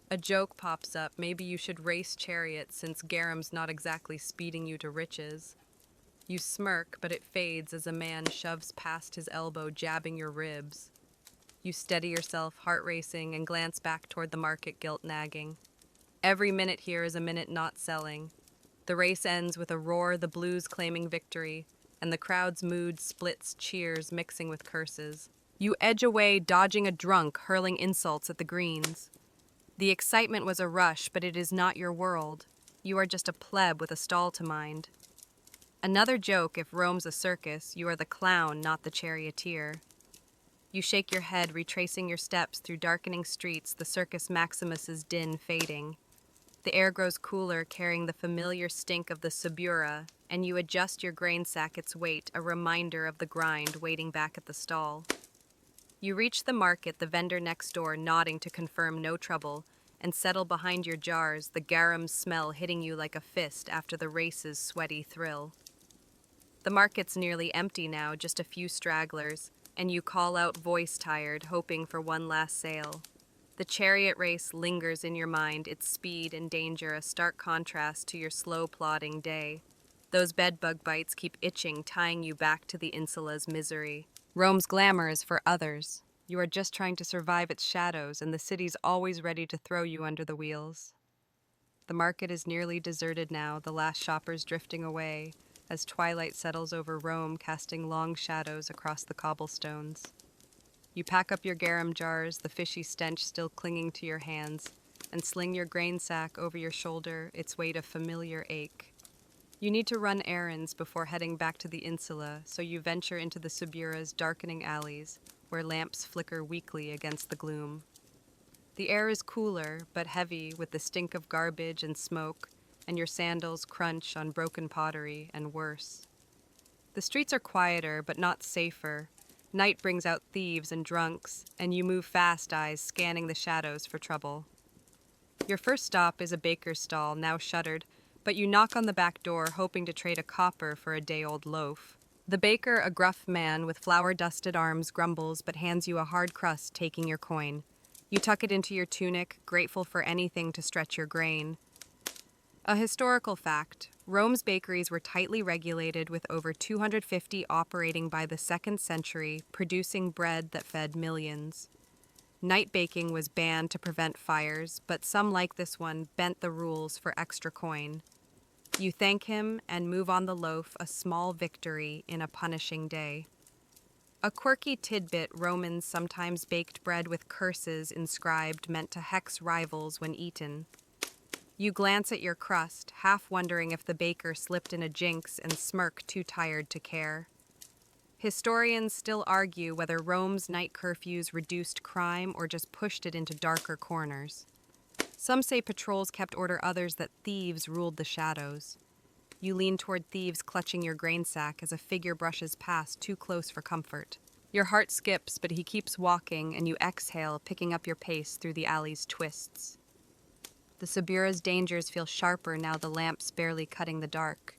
A joke pops up. Maybe you should race chariots since garum's not exactly speeding you to riches. You smirk, but it fades as a man shoves past his elbow, jabbing your ribs. You steady yourself, heart racing, and glance back toward the market, guilt nagging. Every minute here is a minute not selling. The race ends with a roar, the blues claiming victory, and the crowd's mood splits, cheers mixing with curses. You edge away, dodging a drunk, hurling insults at the greens. The excitement was a rush, but it is not your world. You are just a pleb with a stall to mind. Another joke: if Rome's a circus, you are the clown, not the charioteer. You shake your head, retracing your steps through darkening streets, the Circus Maximus's din fading. The air grows cooler, carrying the familiar stink of the Subura, and you adjust your grain sack its weight, a reminder of the grind waiting back at the stall. You reach the market, the vendor next door nodding to confirm no trouble, and settle behind your jars, the garum smell hitting you like a fist after the race's sweaty thrill. The market's nearly empty now, just a few stragglers, and you call out, voice tired, hoping for one last sale. The chariot race lingers in your mind, its speed and danger a stark contrast to your slow plodding day. Those bedbug bites keep itching, tying you back to the insula's misery. Rome's glamour is for others. You are just trying to survive its shadows, and the city's always ready to throw you under the wheels. The market is nearly deserted now, the last shoppers drifting away, as twilight settles over Rome, casting long shadows across the cobblestones. You pack up your garum jars, the fishy stench still clinging to your hands, and sling your grain sack over your shoulder, its weight a familiar ache. You need to run errands before heading back to the insula, so you venture into the Subura's darkening alleys, where lamps flicker weakly against the gloom. The air is cooler, but heavy with the stink of garbage and smoke, and your sandals crunch on broken pottery and worse. The streets are quieter, but not safer. Night brings out thieves and drunks, and you move fast, eyes scanning the shadows for trouble. Your first stop is a baker's stall, now shuttered, but you knock on the back door, hoping to trade a copper for a day-old loaf. The baker, a gruff man with flour-dusted arms, grumbles but hands you a hard crust, taking your coin. You tuck it into your tunic, grateful for anything to stretch your grain. A historical fact: Rome's bakeries were tightly regulated, with over 250 operating by the 2nd century, producing bread that fed millions. Night baking was banned to prevent fires, but some, like this one, bent the rules for extra coin. You thank him and move on the loaf, a small victory in a punishing day. A quirky tidbit: Romans sometimes baked bread with curses inscribed, meant to hex rivals when eaten. You glance at your crust, half wondering if the baker slipped in a jinx, and smirk, too tired to care. Historians still argue whether Rome's night curfews reduced crime or just pushed it into darker corners. Some say patrols kept order, others that thieves ruled the shadows. You lean toward thieves, clutching your grain sack as a figure brushes past, too close for comfort. Your heart skips, but he keeps walking, and you exhale, picking up your pace through the alley's twists. The Subura's dangers feel sharper now, the lamps barely cutting the dark.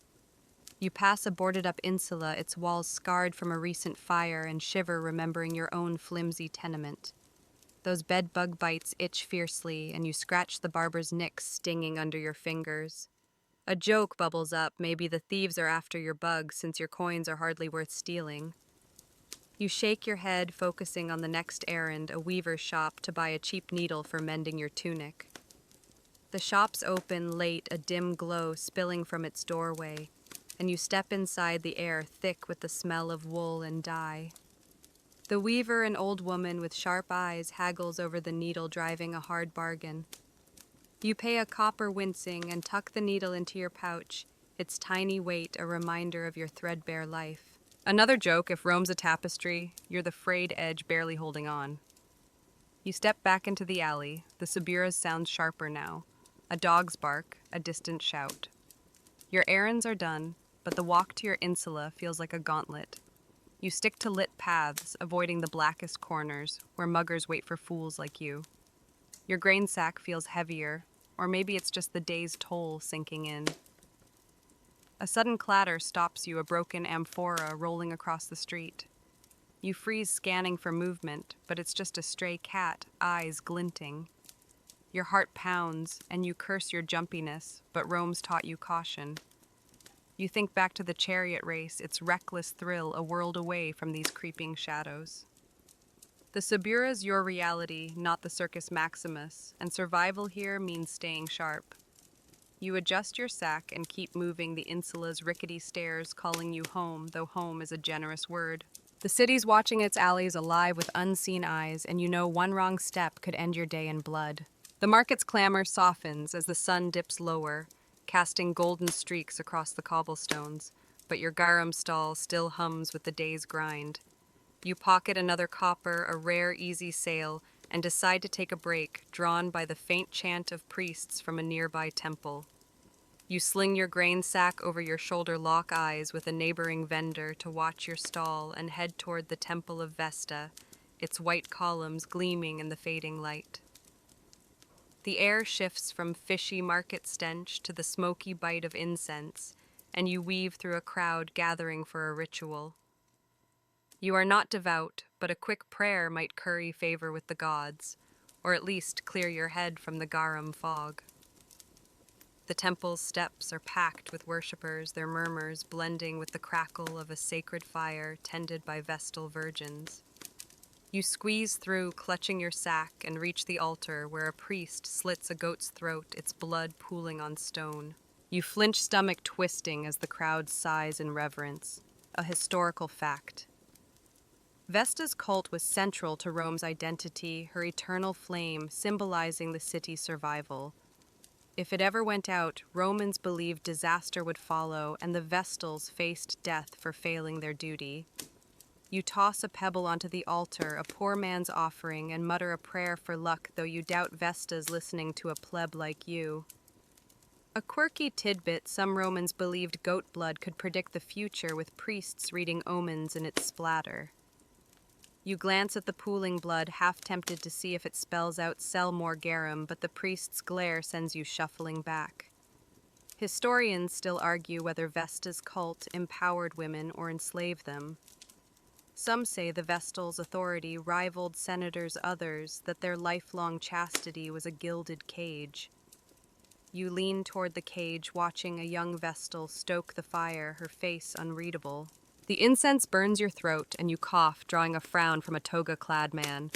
You pass a boarded-up insula, its walls scarred from a recent fire, and shiver, remembering your own flimsy tenement. Those bedbug bites itch fiercely, and you scratch the barber's nicks stinging under your fingers. A joke bubbles up: maybe the thieves are after your bugs, since your coins are hardly worth stealing. You shake your head, focusing on the next errand, a weaver's shop, to buy a cheap needle for mending your tunic. The shop's open late, a dim glow spilling from its doorway, and you step inside, the air thick with the smell of wool and dye. The weaver, an old woman with sharp eyes, haggles over the needle, driving a hard bargain. You pay a copper, wincing, and tuck the needle into your pouch, its tiny weight a reminder of your threadbare life. Another joke, if Rome's a tapestry, you're the frayed edge barely holding on. You step back into the alley, the Subura's sound sharper now. A dog's bark, a distant shout. Your errands are done, but the walk to your insula feels like a gauntlet. You stick to lit paths, avoiding the blackest corners, where muggers wait for fools like you. Your grain sack feels heavier, or maybe it's just the day's toll sinking in. A sudden clatter stops you, a broken amphora rolling across the street. You freeze, scanning for movement, but it's just a stray cat, eyes glinting. Your heart pounds, and you curse your jumpiness, but Rome's taught you caution. You think back to the chariot race, its reckless thrill a world away from these creeping shadows. The Subura's your reality, not the Circus Maximus, and survival here means staying sharp. You adjust your sack and keep moving, the insula's rickety stairs calling you home, though home is a generous word. The city's watching its alleys alive with unseen eyes, and you know one wrong step could end your day in blood. The market's clamor softens as the sun dips lower, casting golden streaks across the cobblestones, but your garum stall still hums with the day's grind. You pocket another copper, a rare easy sale, and decide to take a break, drawn by the faint chant of priests from a nearby temple. You sling your grain sack over your shoulder, lock eyes with a neighboring vendor to watch your stall, and head toward the Temple of Vesta, its white columns gleaming in the fading light. The air shifts from fishy market stench to the smoky bite of incense, and you weave through a crowd gathering for a ritual. You are not devout, but a quick prayer might curry favor with the gods, or at least clear your head from the garum fog. The temple's steps are packed with worshippers, their murmurs blending with the crackle of a sacred fire tended by Vestal virgins. You squeeze through, clutching your sack, and reach the altar where a priest slits a goat's throat, its blood pooling on stone. You flinch, stomach twisting as the crowd sighs in reverence, a historical fact. Vesta's cult was central to Rome's identity, her eternal flame symbolizing the city's survival. If it ever went out, Romans believed disaster would follow, and the Vestals faced death for failing their duty. You toss a pebble onto the altar, a poor man's offering, and mutter a prayer for luck, though you doubt Vesta's listening to a pleb like you. A quirky tidbit, some Romans believed goat blood could predict the future, with priests reading omens in its splatter. You glance at the pooling blood, half tempted to see if it spells out "sell more garum," but the priest's glare sends you shuffling back. Historians still argue whether Vesta's cult empowered women or enslaved them. Some say the Vestal's authority rivaled senators', others that their lifelong chastity was a gilded cage. You lean toward the cage, watching a young Vestal stoke the fire, her face unreadable. The incense burns your throat, and you cough, drawing a frown from a toga-clad man.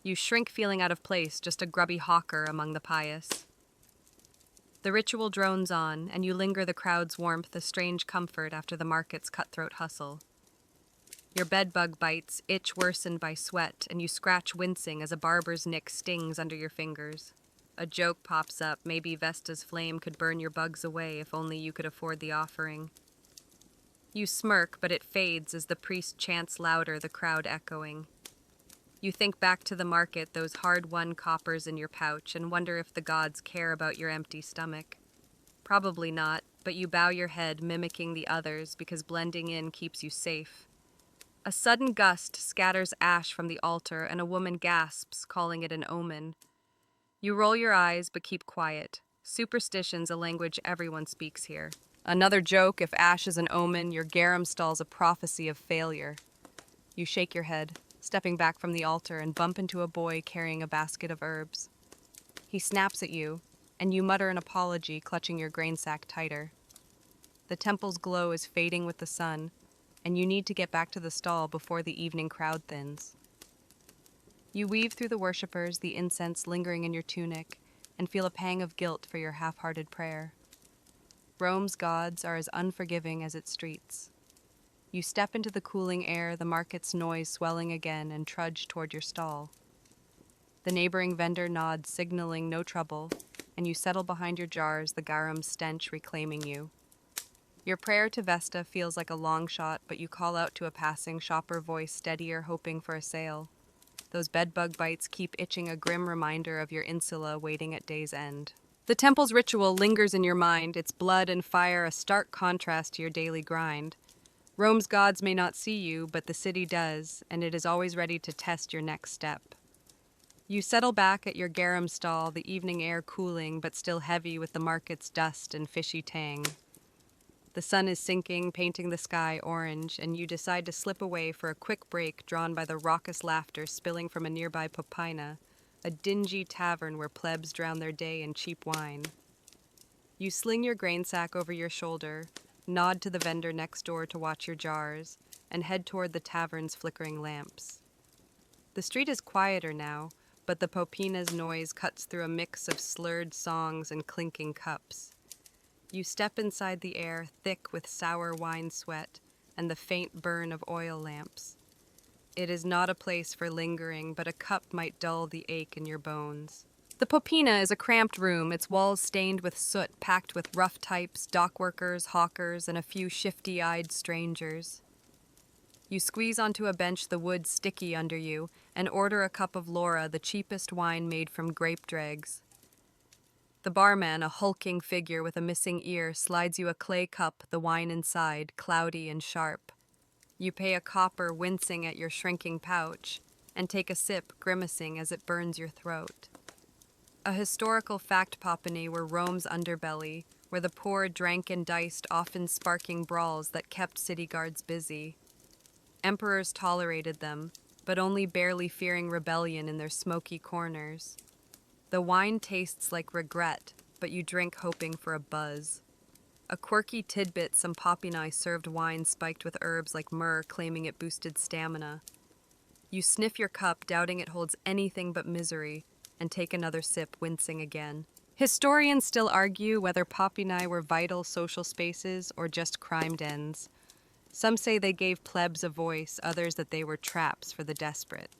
You shrink, feeling out of place, just a grubby hawker among the pious. The ritual drones on, and you linger the crowd's warmth, a strange comfort after the market's cutthroat hustle. Your bedbug bites, itch worsened by sweat, and you scratch, wincing as a barber's nick stings under your fingers. A joke pops up, maybe Vesta's flame could burn your bugs away if only you could afford the offering. You smirk, but it fades as the priest chants louder, the crowd echoing. You think back to the market, those hard-won coppers in your pouch, and wonder if the gods care about your empty stomach. Probably not, but you bow your head, mimicking the others, because blending in keeps you safe. A sudden gust scatters ash from the altar, and a woman gasps, calling it an omen. You roll your eyes, but keep quiet. Superstition's a language everyone speaks here. Another joke, if ash is an omen, your garum stall's a prophecy of failure. You shake your head, stepping back from the altar, and bump into a boy carrying a basket of herbs. He snaps at you, and you mutter an apology, clutching your grain sack tighter. The temple's glow is fading with the sun, and you need to get back to the stall before the evening crowd thins. You weave through the worshippers, the incense lingering in your tunic, and feel a pang of guilt for your half-hearted prayer. Rome's gods are as unforgiving as its streets. You step into the cooling air, the market's noise swelling again, and trudge toward your stall. The neighboring vendor nods, signaling no trouble, and you settle behind your jars, the garum stench reclaiming you. Your prayer to Vesta feels like a long shot, but you call out to a passing shopper voice, steadier, hoping for a sale. Those bedbug bites keep itching, a grim reminder of your insula waiting at day's end. The temple's ritual lingers in your mind, its blood and fire a stark contrast to your daily grind. Rome's gods may not see you, but the city does, and it is always ready to test your next step. You settle back at your garum stall, the evening air cooling but still heavy with the market's dust and fishy tang. The sun is sinking, painting the sky orange, and you decide to slip away for a quick break drawn by the raucous laughter spilling from a nearby popina, a dingy tavern where plebs drown their day in cheap wine. You sling your grain sack over your shoulder, nod to the vendor next door to watch your jars, and head toward the tavern's flickering lamps. The street is quieter now, but the popina's noise cuts through a mix of slurred songs and clinking cups. You step inside the air thick with sour wine sweat and the faint burn of oil lamps. It is not a place for lingering, but a cup might dull the ache in your bones. The popina is a cramped room, its walls stained with soot, packed with rough types, dockworkers, hawkers, and a few shifty-eyed strangers. You squeeze onto a bench, the wood sticky under you, and order a cup of Laura, the cheapest wine made from grape dregs. The barman, a hulking figure with a missing ear, slides you a clay cup, the wine inside, cloudy and sharp. You pay a copper, wincing at your shrinking pouch, and take a sip, grimacing as it burns your throat. A historical fact popini were Rome's underbelly, where the poor drank and diced, often sparking brawls that kept city guards busy. Emperors tolerated them, but only barely fearing rebellion in their smoky corners. The wine tastes like regret, but you drink hoping for a buzz. A quirky tidbit, some popini served wine spiked with herbs like myrrh, claiming it boosted stamina. You sniff your cup, doubting it holds anything but misery, and take another sip, wincing again. Historians still argue whether popini were vital social spaces or just crime dens. Some say they gave plebs a voice, others that they were traps for the desperate.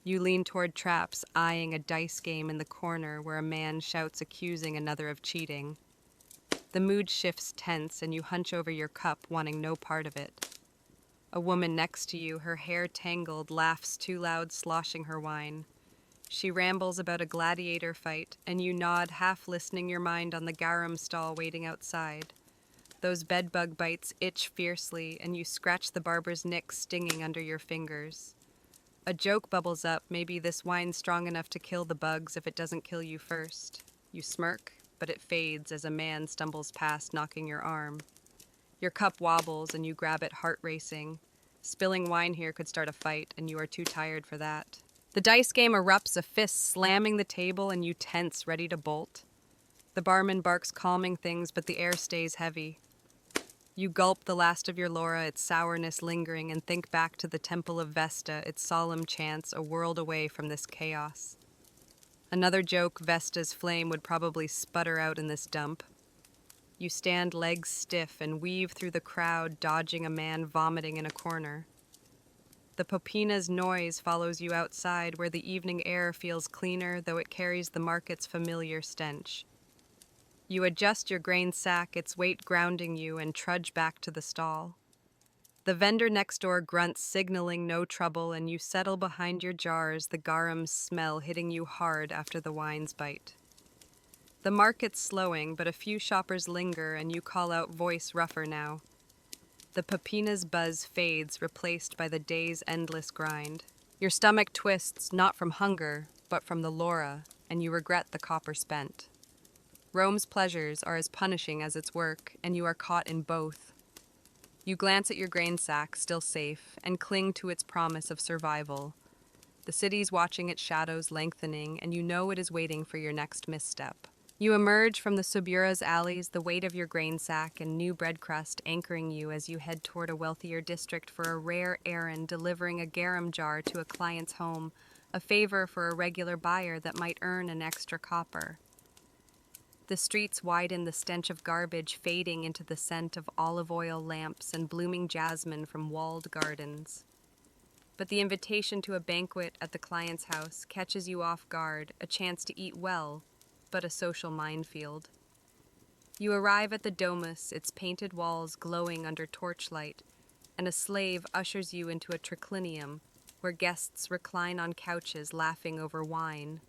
You lean toward traps, eyeing a dice game in the corner where a man shouts accusing another of cheating. The mood shifts tense, and you hunch over your cup, wanting no part of it. A woman next to you, her hair tangled, laughs too loud, sloshing her wine. She rambles about a gladiator fight, and you nod, half listening, your mind on the garum stall waiting outside. Those bedbug bites itch fiercely, and you scratch the barber's nick, stinging under your fingers. A joke bubbles up, maybe this wine's strong enough to kill the bugs if it doesn't kill you first. You smirk, but it fades as a man stumbles past, knocking your arm. Your cup wobbles, and you grab it, heart racing. Spilling wine here could start a fight, and you are too tired for that. The dice game erupts, a fist slamming the table, and you tense, ready to bolt. The barman barks calming things, but the air stays heavy. You gulp the last of your Laura, its sourness lingering, and think back to the Temple of Vesta, its solemn chants, a world away from this chaos. Another joke, Vesta's flame would probably sputter out in this dump. You stand legs stiff and weave through the crowd, dodging a man vomiting in a corner. The popina's noise follows you outside, where the evening air feels cleaner, though it carries the market's familiar stench. You adjust your grain sack, its weight grounding you, and trudge back to the stall. The vendor next door grunts, signaling no trouble, and you settle behind your jars, the garum's smell hitting you hard after the wine's bite. The market's slowing, but a few shoppers linger, and you call out, voice rougher now. The popina's buzz fades, replaced by the day's endless grind. Your stomach twists, not from hunger, but from the Laura, and you regret the copper spent. Rome's pleasures are as punishing as its work, and you are caught in both. You glance at your grain sack, still safe, and cling to its promise of survival. The city's watching its shadows lengthening, and you know it is waiting for your next misstep. You emerge from the Subura's alleys, the weight of your grain sack and new bread crust anchoring you as you head toward a wealthier district for a rare errand, delivering a garum jar to a client's home, a favor for a regular buyer that might earn an extra copper. The streets widen, the stench of garbage fading into the scent of olive oil lamps and blooming jasmine from walled gardens. But the invitation to a banquet at the client's house catches you off guard, a chance to eat well, but a social minefield. You arrive at the domus, its painted walls glowing under torchlight, and a slave ushers you into a triclinium, where guests recline on couches laughing over wine.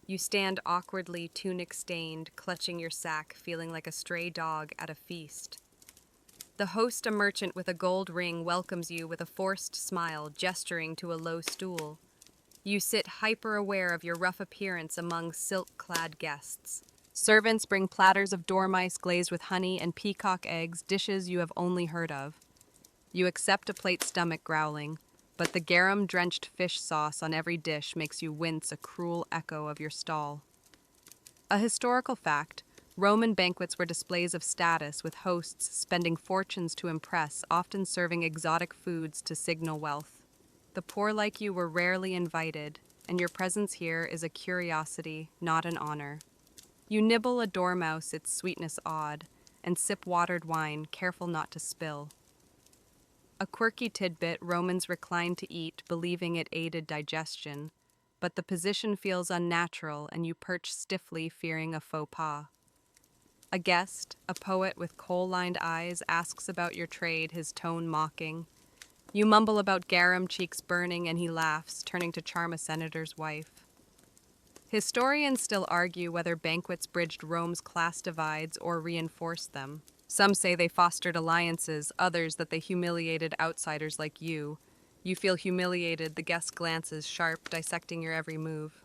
You stand awkwardly, tunic-stained, clutching your sack, feeling like a stray dog at a feast. The host, a merchant with a gold ring, welcomes you with a forced smile, gesturing to a low stool. You sit hyper-aware of your rough appearance among silk-clad guests. Servants bring platters of dormice glazed with honey and peacock eggs, dishes you have only heard of. You accept a plate, stomach growling, but the garum-drenched fish sauce on every dish makes you wince, a cruel echo of your stall. A historical fact, Roman banquets were displays of status, with hosts spending fortunes to impress, often serving exotic foods to signal wealth. The poor like you were rarely invited, and your presence here is a curiosity, not an honor. You nibble a dormouse, its sweetness odd, and sip watered wine, careful not to spill. A quirky tidbit, Romans reclined to eat, believing it aided digestion, but the position feels unnatural and you perch stiffly, fearing a faux pas. A guest, a poet with coal-lined eyes, asks about your trade, his tone mocking. You mumble about garum, cheeks burning, and he laughs, turning to charm a senator's wife. Historians still argue whether banquets bridged Rome's class divides or reinforced them. Some say they fostered alliances, others that they humiliated outsiders like you. You feel humiliated, the guest glances sharp, dissecting your every move.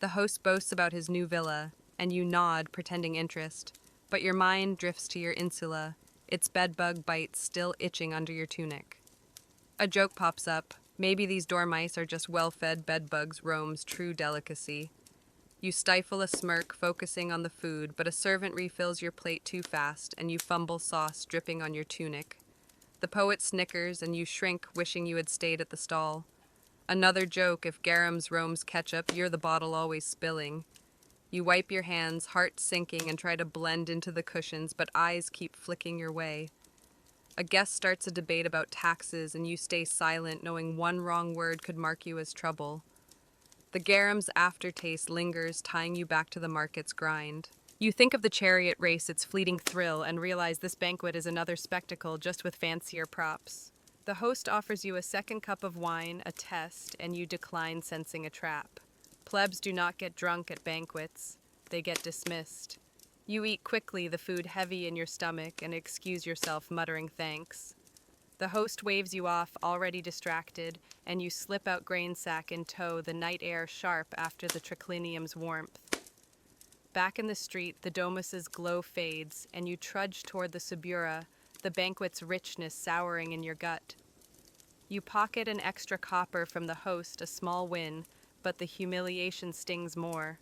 The host boasts about his new villa, and you nod, pretending interest. But your mind drifts to your insula, its bedbug bites still itching under your tunic. A joke pops up. Maybe these dormice are just well-fed bedbugs, Rome's true delicacy. You stifle a smirk, focusing on the food, but a servant refills your plate too fast, and you fumble sauce dripping on your tunic. The poet snickers, and you shrink, wishing you had stayed at the stall. Another joke, if garum's Rome's ketchup, you're the bottle always spilling. You wipe your hands, heart sinking, and try to blend into the cushions, but eyes keep flicking your way. A guest starts a debate about taxes, and you stay silent, knowing one wrong word could mark you as trouble. The garum's aftertaste lingers, tying you back to the market's grind. You think of the chariot race, its fleeting thrill, and realize this banquet is another spectacle, just with fancier props. The host offers you a second cup of wine, a test, and you decline, sensing a trap. Plebs do not get drunk at banquets. They get dismissed. You eat quickly, the food heavy in your stomach, and excuse yourself, muttering thanks. The host waves you off, already distracted, and you slip out grain sack in tow, the night air sharp after the triclinium's warmth. Back in the street, the domus's glow fades, and you trudge toward the Subura, the banquet's richness souring in your gut. You pocket an extra copper from the host, a small win, but the humiliation stings more.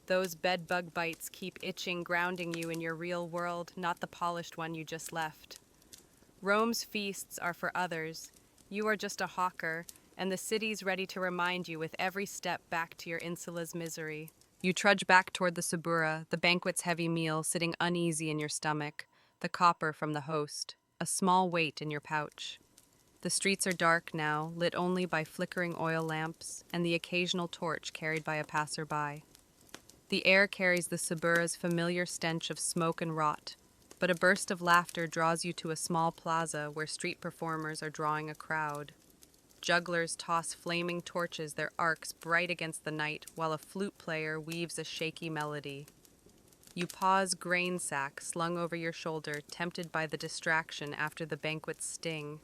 Those bedbug bites keep itching, grounding you in your real world, not the polished one you just left. Rome's feasts are for others. You are just a hawker, and the city's ready to remind you with every step back to your insula's misery. You trudge back toward the Subura, the banquet's heavy meal sitting uneasy in your stomach, the copper from the host, a small weight in your pouch. The streets are dark now, lit only by flickering oil lamps and the occasional torch carried by a passerby. The air carries the Subura's familiar stench of smoke and rot, but a burst of laughter draws you to a small plaza where street performers are drawing a crowd. Jugglers toss flaming torches, their arcs bright against the night, while a flute player weaves a shaky melody. You pause, grain sack slung over your shoulder, tempted by the distraction after the banquet's sting.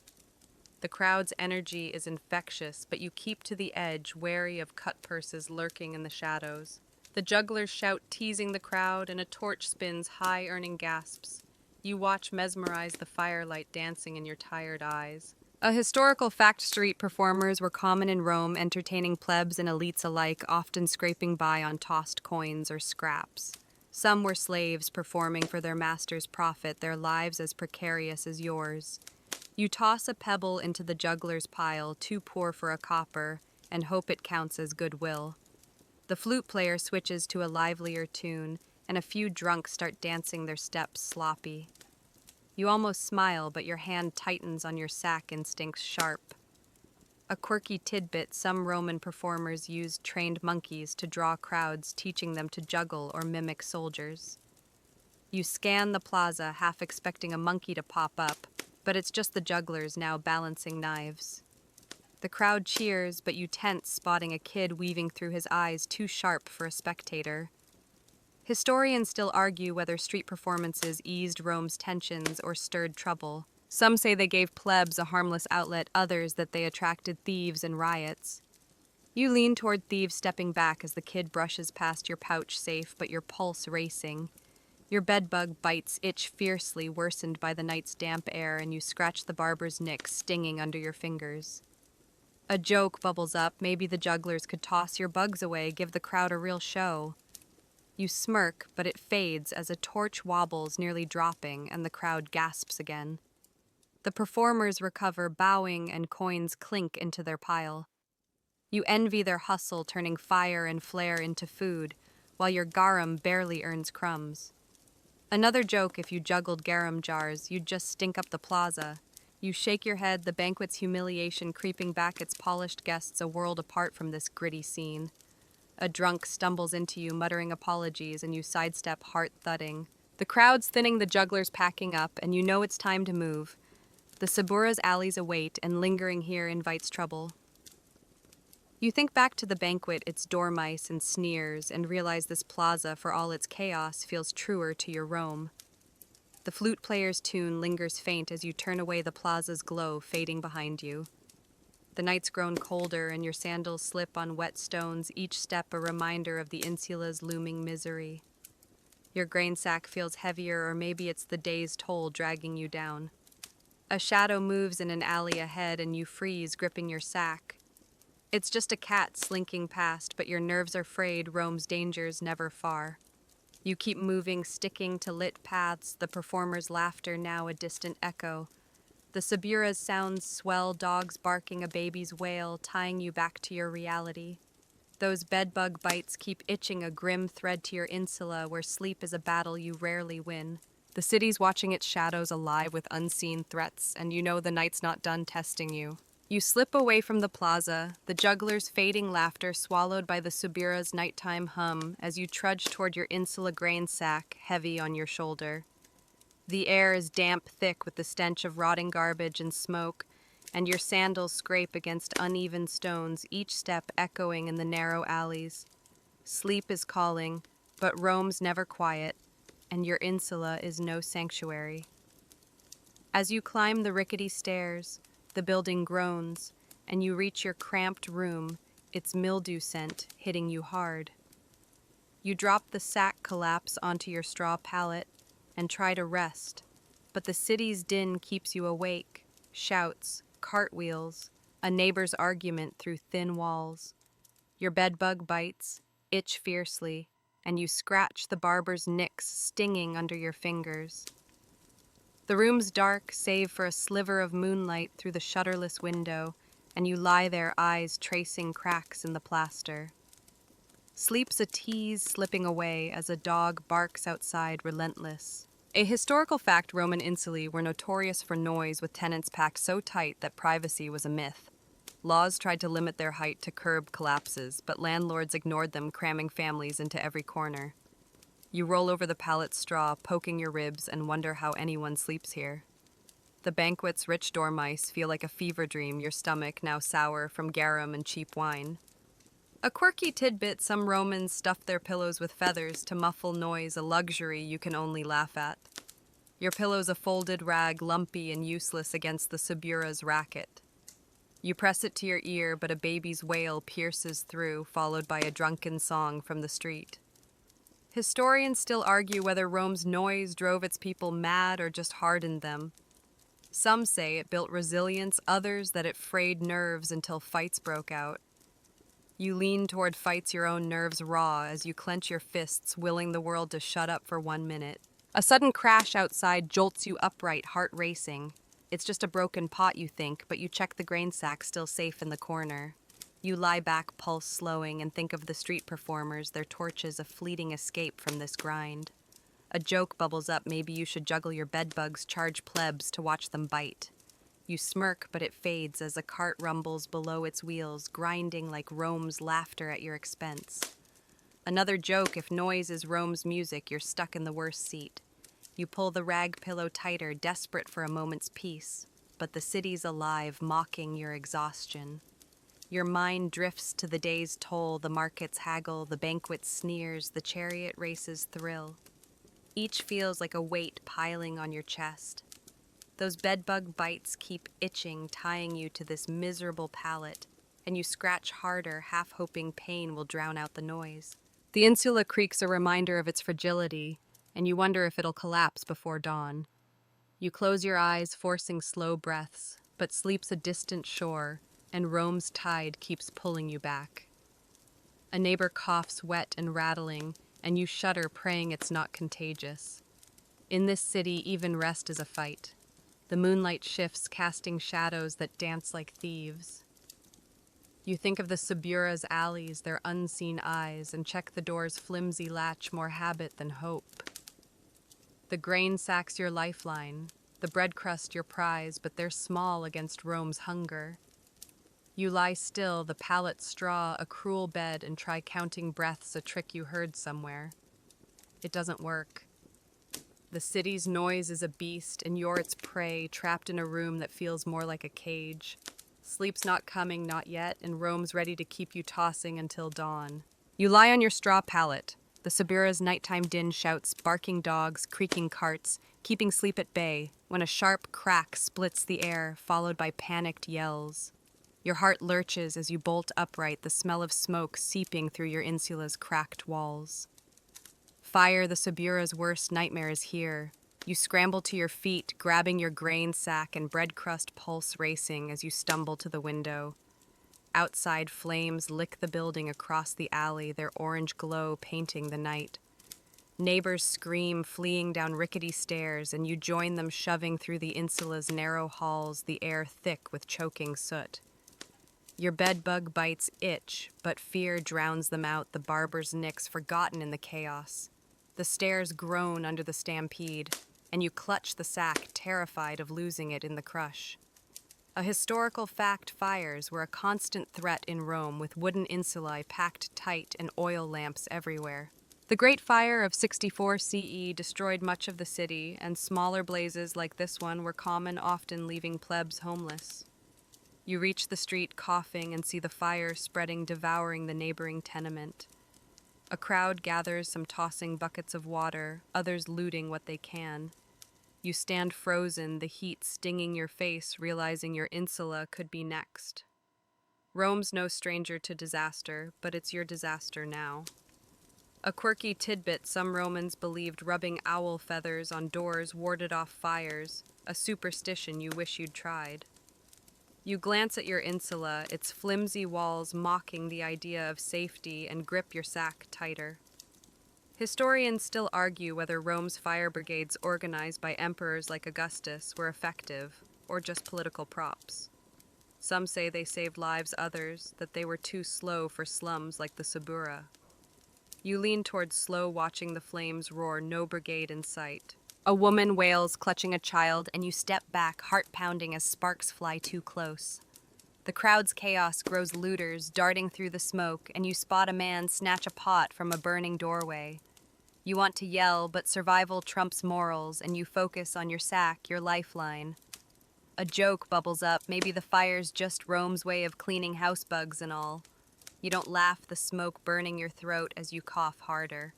The crowd's energy is infectious, but you keep to the edge, wary of cut purses lurking in the shadows. The jugglers shout, teasing the crowd, and a torch spins, high, earning gasps. You watch, mesmerized, the firelight dancing in your tired eyes. A historical fact, street performers were common in Rome, entertaining plebs and elites alike, often scraping by on tossed coins or scraps. Some were slaves performing for their master's profit, their lives as precarious as yours. You toss a pebble into the juggler's pile, too poor for a copper, and hope it counts as goodwill. The flute player switches to a livelier tune, and a few drunks start dancing their steps sloppy. You almost smile, but your hand tightens on your sack, instincts sharp. A quirky tidbit, some Roman performers used trained monkeys to draw crowds, teaching them to juggle or mimic soldiers. You scan the plaza, half expecting a monkey to pop up, but it's just the jugglers now balancing knives. The crowd cheers, but you tense spotting a kid weaving through his eyes too sharp for a spectator. Historians still argue whether street performances eased Rome's tensions or stirred trouble. Some say they gave plebs a harmless outlet, others that they attracted thieves and riots. You lean toward thieves, stepping back as the kid brushes past your pouch safe, but your pulse racing. Your bedbug bites itch fiercely, worsened by the night's damp air, and you scratch the barber's nick, stinging under your fingers. A joke bubbles up. Maybe the jugglers could toss your bugs away, give the crowd a real show. You smirk, but it fades as a torch wobbles, nearly dropping, and the crowd gasps again. The performers recover, bowing, and coins clink into their pile. You envy their hustle, turning fire and flare into food, while your garum barely earns crumbs. Another joke: if you juggled garum jars, you'd just stink up the plaza. You shake your head, the banquet's humiliation creeping back, its polished guests a world apart from this gritty scene. A drunk stumbles into you, muttering apologies, and you sidestep, heart thudding. The crowd's thinning, the jugglers packing up, and you know it's time to move. The Subura's alleys await, and lingering here invites trouble. You think back to the banquet, its dormice and sneers, and realize this plaza, for all its chaos, feels truer to your Rome. The flute player's tune lingers faint as you turn away, the plaza's glow fading behind you. The night's grown colder, and your sandals slip on wet stones, each step a reminder of the insula's looming misery. Your grain sack feels heavier, or maybe it's the day's toll dragging you down. A shadow moves in an alley ahead, and you freeze, gripping your sack. It's just a cat slinking past, but your nerves are frayed, Rome's dangers never far. You keep moving, sticking to lit paths, the performers' laughter now a distant echo. The Subura's sounds swell, dogs barking, a baby's wail, tying you back to your reality. Those bedbug bites keep itching, a grim thread to your insula, where sleep is a battle you rarely win. The city's watching its shadows alive with unseen threats, and you know the night's not done testing you. You slip away from the plaza, the juggler's fading laughter swallowed by the Subura's nighttime hum as you trudge toward your insula grain sack, heavy on your shoulder. The air is damp, thick with the stench of rotting garbage and smoke, and your sandals scrape against uneven stones, each step echoing in the narrow alleys. Sleep is calling, but Rome's never quiet, and your insula is no sanctuary. As you climb the rickety stairs, the building groans, and you reach your cramped room, its mildew scent hitting you hard. You drop the sack, collapse onto your straw pallet, and try to rest, but the city's din keeps you awake. Shouts, cartwheels, a neighbor's argument through thin walls. Your bedbug bites, itch fiercely, and you scratch the barber's nicks, stinging under your fingers. The room's dark, save for a sliver of moonlight through the shutterless window, and you lie there, eyes tracing cracks in the plaster. Sleep's a tease slipping away as a dog barks outside, relentless. A historical fact: Roman insulae were notorious for noise, with tenants packed so tight that privacy was a myth. Laws tried to limit their height to curb collapses, but landlords ignored them, cramming families into every corner. You roll over the pallet straw, poking your ribs, and wonder how anyone sleeps here. The banquet's rich dormice feel like a fever dream, your stomach now sour from garum and cheap wine. A quirky tidbit: some Romans stuffed their pillows with feathers to muffle noise, a luxury you can only laugh at. Your pillow's a folded rag, lumpy and useless against the Subura's racket. You press it to your ear, but a baby's wail pierces through, followed by a drunken song from the street. Historians still argue whether Rome's noise drove its people mad or just hardened them. Some say it built resilience, others that it frayed nerves until fights broke out. You lean toward fights, your own nerves raw, as you clench your fists, willing the world to shut up for 1 minute. A sudden crash outside jolts you upright, heart racing. It's just a broken pot, you think, but you check the grain sack still safe in the corner. You lie back, pulse slowing, and think of the street performers, their torches a fleeting escape from this grind. A joke bubbles up: maybe you should juggle your bedbugs, charge plebs to watch them bite. You smirk, but it fades as a cart rumbles below its wheels, grinding like Rome's laughter at your expense. Another joke: if noise is Rome's music, you're stuck in the worst seat. You pull the rag pillow tighter, desperate for a moment's peace, but the city's alive, mocking your exhaustion. Your mind drifts to the day's toll, the market's haggle, the banquet's sneers, the chariot race's thrill. Each feels like a weight piling on your chest. Those bedbug bites keep itching, tying you to this miserable pallet, and you scratch harder, half hoping pain will drown out the noise. The insula creaks a reminder of its fragility, and you wonder if it'll collapse before dawn. You close your eyes, forcing slow breaths, but sleep's a distant shore, and Rome's tide keeps pulling you back. A neighbor coughs wet and rattling, and you shudder, praying it's not contagious. In this city, even rest is a fight. The moonlight shifts, casting shadows that dance like thieves. You think of the Subura's alleys, their unseen eyes, and check the door's flimsy latch, more habit than hope. The grain sack's your lifeline, the bread crust your prize, but they're small against Rome's hunger. You lie still, the pallet straw a cruel bed, and try counting breaths, a trick you heard somewhere. It doesn't work. The city's noise is a beast, and you're its prey, trapped in a room that feels more like a cage. Sleep's not coming, not yet, and Rome's ready to keep you tossing until dawn. You lie on your straw pallet. The Subura's nighttime din shouts, barking dogs, creaking carts, keeping sleep at bay, when a sharp crack splits the air, followed by panicked yells. Your heart lurches as you bolt upright, the smell of smoke seeping through your insula's cracked walls. Fire, the Subura's worst nightmare, is here. You scramble to your feet, grabbing your grain sack and bread crust pulse racing as you stumble to the window. Outside, flames lick the building across the alley, their orange glow painting the night. Neighbors scream, fleeing down rickety stairs, and you join them, shoving through the insula's narrow halls, the air thick with choking soot. Your bedbug bites itch, but fear drowns them out, the barber's nicks forgotten in the chaos. The stairs groan under the stampede, and you clutch the sack, terrified of losing it in the crush. A historical fact, fires were a constant threat in Rome, with wooden insulae packed tight and oil lamps everywhere. The Great Fire of 64 CE destroyed much of the city, and smaller blazes like this one were common, often leaving plebs homeless. You reach the street coughing and see the fire spreading, devouring the neighboring tenement. A crowd gathers, some tossing buckets of water, others looting what they can. You stand frozen, the heat stinging your face, realizing your insula could be next. Rome's no stranger to disaster, but it's your disaster now. A quirky tidbit: some Romans believed rubbing owl feathers on doors warded off fires, a superstition you wish you'd tried. You glance at your insula, its flimsy walls mocking the idea of safety, and grip your sack tighter. Historians still argue whether Rome's fire brigades, organized by emperors like Augustus, were effective or just political props. Some say they saved lives, others that they were too slow for slums like the Subura. You lean towards slow, watching the flames roar, no brigade in sight. A woman wails, clutching a child, and you step back, heart pounding as sparks fly too close. The crowd's chaos grows looters, darting through the smoke, and you spot a man snatch a pot from a burning doorway. You want to yell, but survival trumps morals, and you focus on your sack, your lifeline. A joke bubbles up, maybe the fire's just Rome's way of cleaning house bugs and all. You don't laugh, the smoke burning your throat as you cough harder.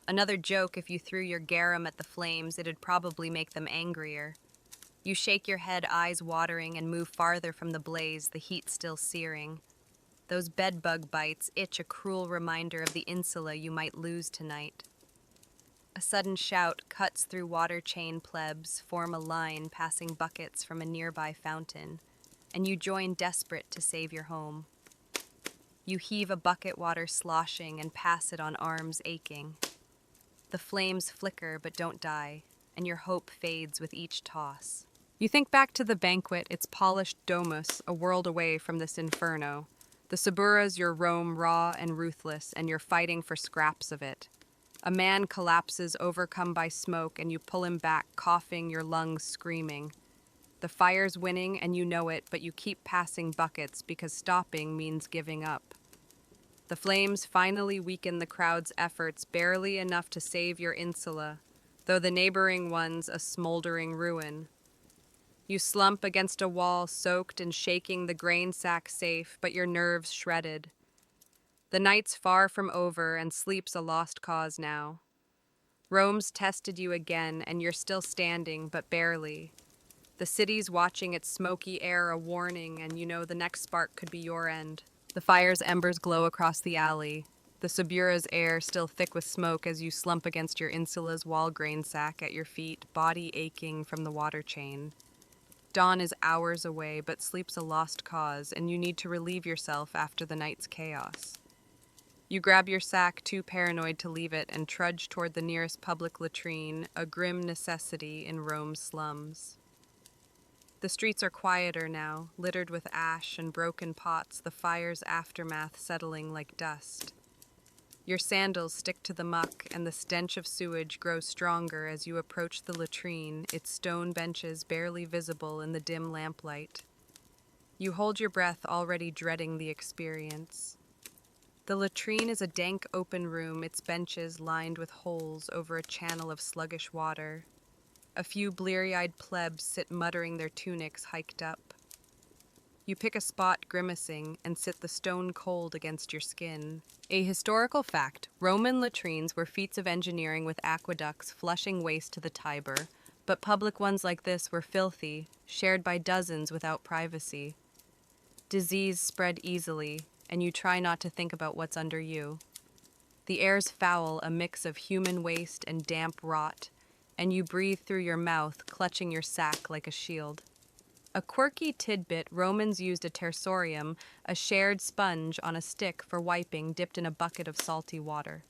Another joke: if you threw your garum at the flames, it'd probably make them angrier. You shake your head, eyes watering, and move farther from the blaze, the heat still searing. Those bedbug bites itch, a cruel reminder of the insula you might lose tonight. A sudden shout cuts through water chain. Plebs form a line, passing buckets from a nearby fountain, and you join, desperate to save your home. You heave a bucket, water sloshing, and pass it on arms aching. The flames flicker but don't die, and your hope fades with each toss. You think back to the banquet, its polished domus, a world away from this inferno. The Subura's your Rome, raw and ruthless, and you're fighting for scraps of it. A man collapses, overcome by smoke, and you pull him back, coughing, your lungs screaming. The fire's winning, and you know it, but you keep passing buckets because stopping means giving up. The flames finally weaken the crowd's efforts, barely enough to save your insula. though the neighboring one's a smoldering ruin. You slump against a wall, soaked and shaking the grain sack safe, but your nerves shredded. The night's far from over, and sleep's a lost cause now. Rome's tested you again, and you're still standing, but barely. The city's watching its smoky air a warning, and you know the next spark could be your end. The fire's embers glow across the alley, the Subura's air still thick with smoke as you slump against your insula's wall grain sack at your feet, body aching from the water chain. Dawn is hours away, but sleep's a lost cause, and you need to relieve yourself after the night's chaos. You grab your sack, too paranoid to leave it, and trudge toward the nearest public latrine, a grim necessity in Rome's slums. The streets are quieter now, littered with ash and broken pots, the fire's aftermath settling like dust. Your sandals stick to the muck, and the stench of sewage grows stronger as you approach the latrine, its stone benches barely visible in the dim lamplight. You hold your breath, already dreading the experience. The latrine is a dank open room, its benches lined with holes over a channel of sluggish water. A few bleary-eyed plebs sit muttering, their tunics hiked up. You pick a spot, grimacing, and sit the stone cold against your skin. A historical fact, Roman latrines were feats of engineering with aqueducts flushing waste to the Tiber, but public ones like this were filthy, shared by dozens without privacy. Disease spread easily, and you try not to think about what's under you. The air's foul, a mix of human waste and damp rot, and you breathe through your mouth, clutching your sack like a shield. A quirky tidbit, Romans used a tersorium, a shared sponge on a stick for wiping dipped in a bucket of salty water.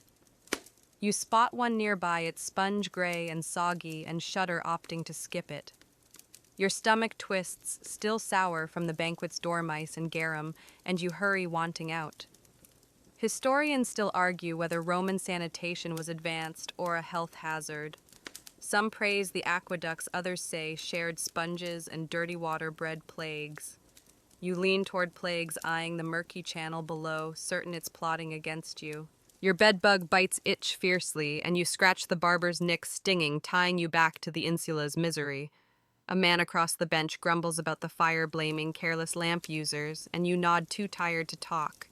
You spot one nearby, it's sponge gray and soggy, and shudder, opting to skip it. Your stomach twists, still sour from the banquet's dormice and garum, and you hurry, wanting out. Historians still argue whether Roman sanitation was advanced or a health hazard. Some praise the aqueducts, others say shared sponges and dirty water bred plagues. You lean toward plagues, eyeing the murky channel below, certain it's plotting against you. Your bedbug bites itch fiercely, and you scratch the barber's nick, stinging, tying you back to the insula's misery. A man across the bench grumbles about the fire-blaming, careless lamp users, and you nod, too tired to talk.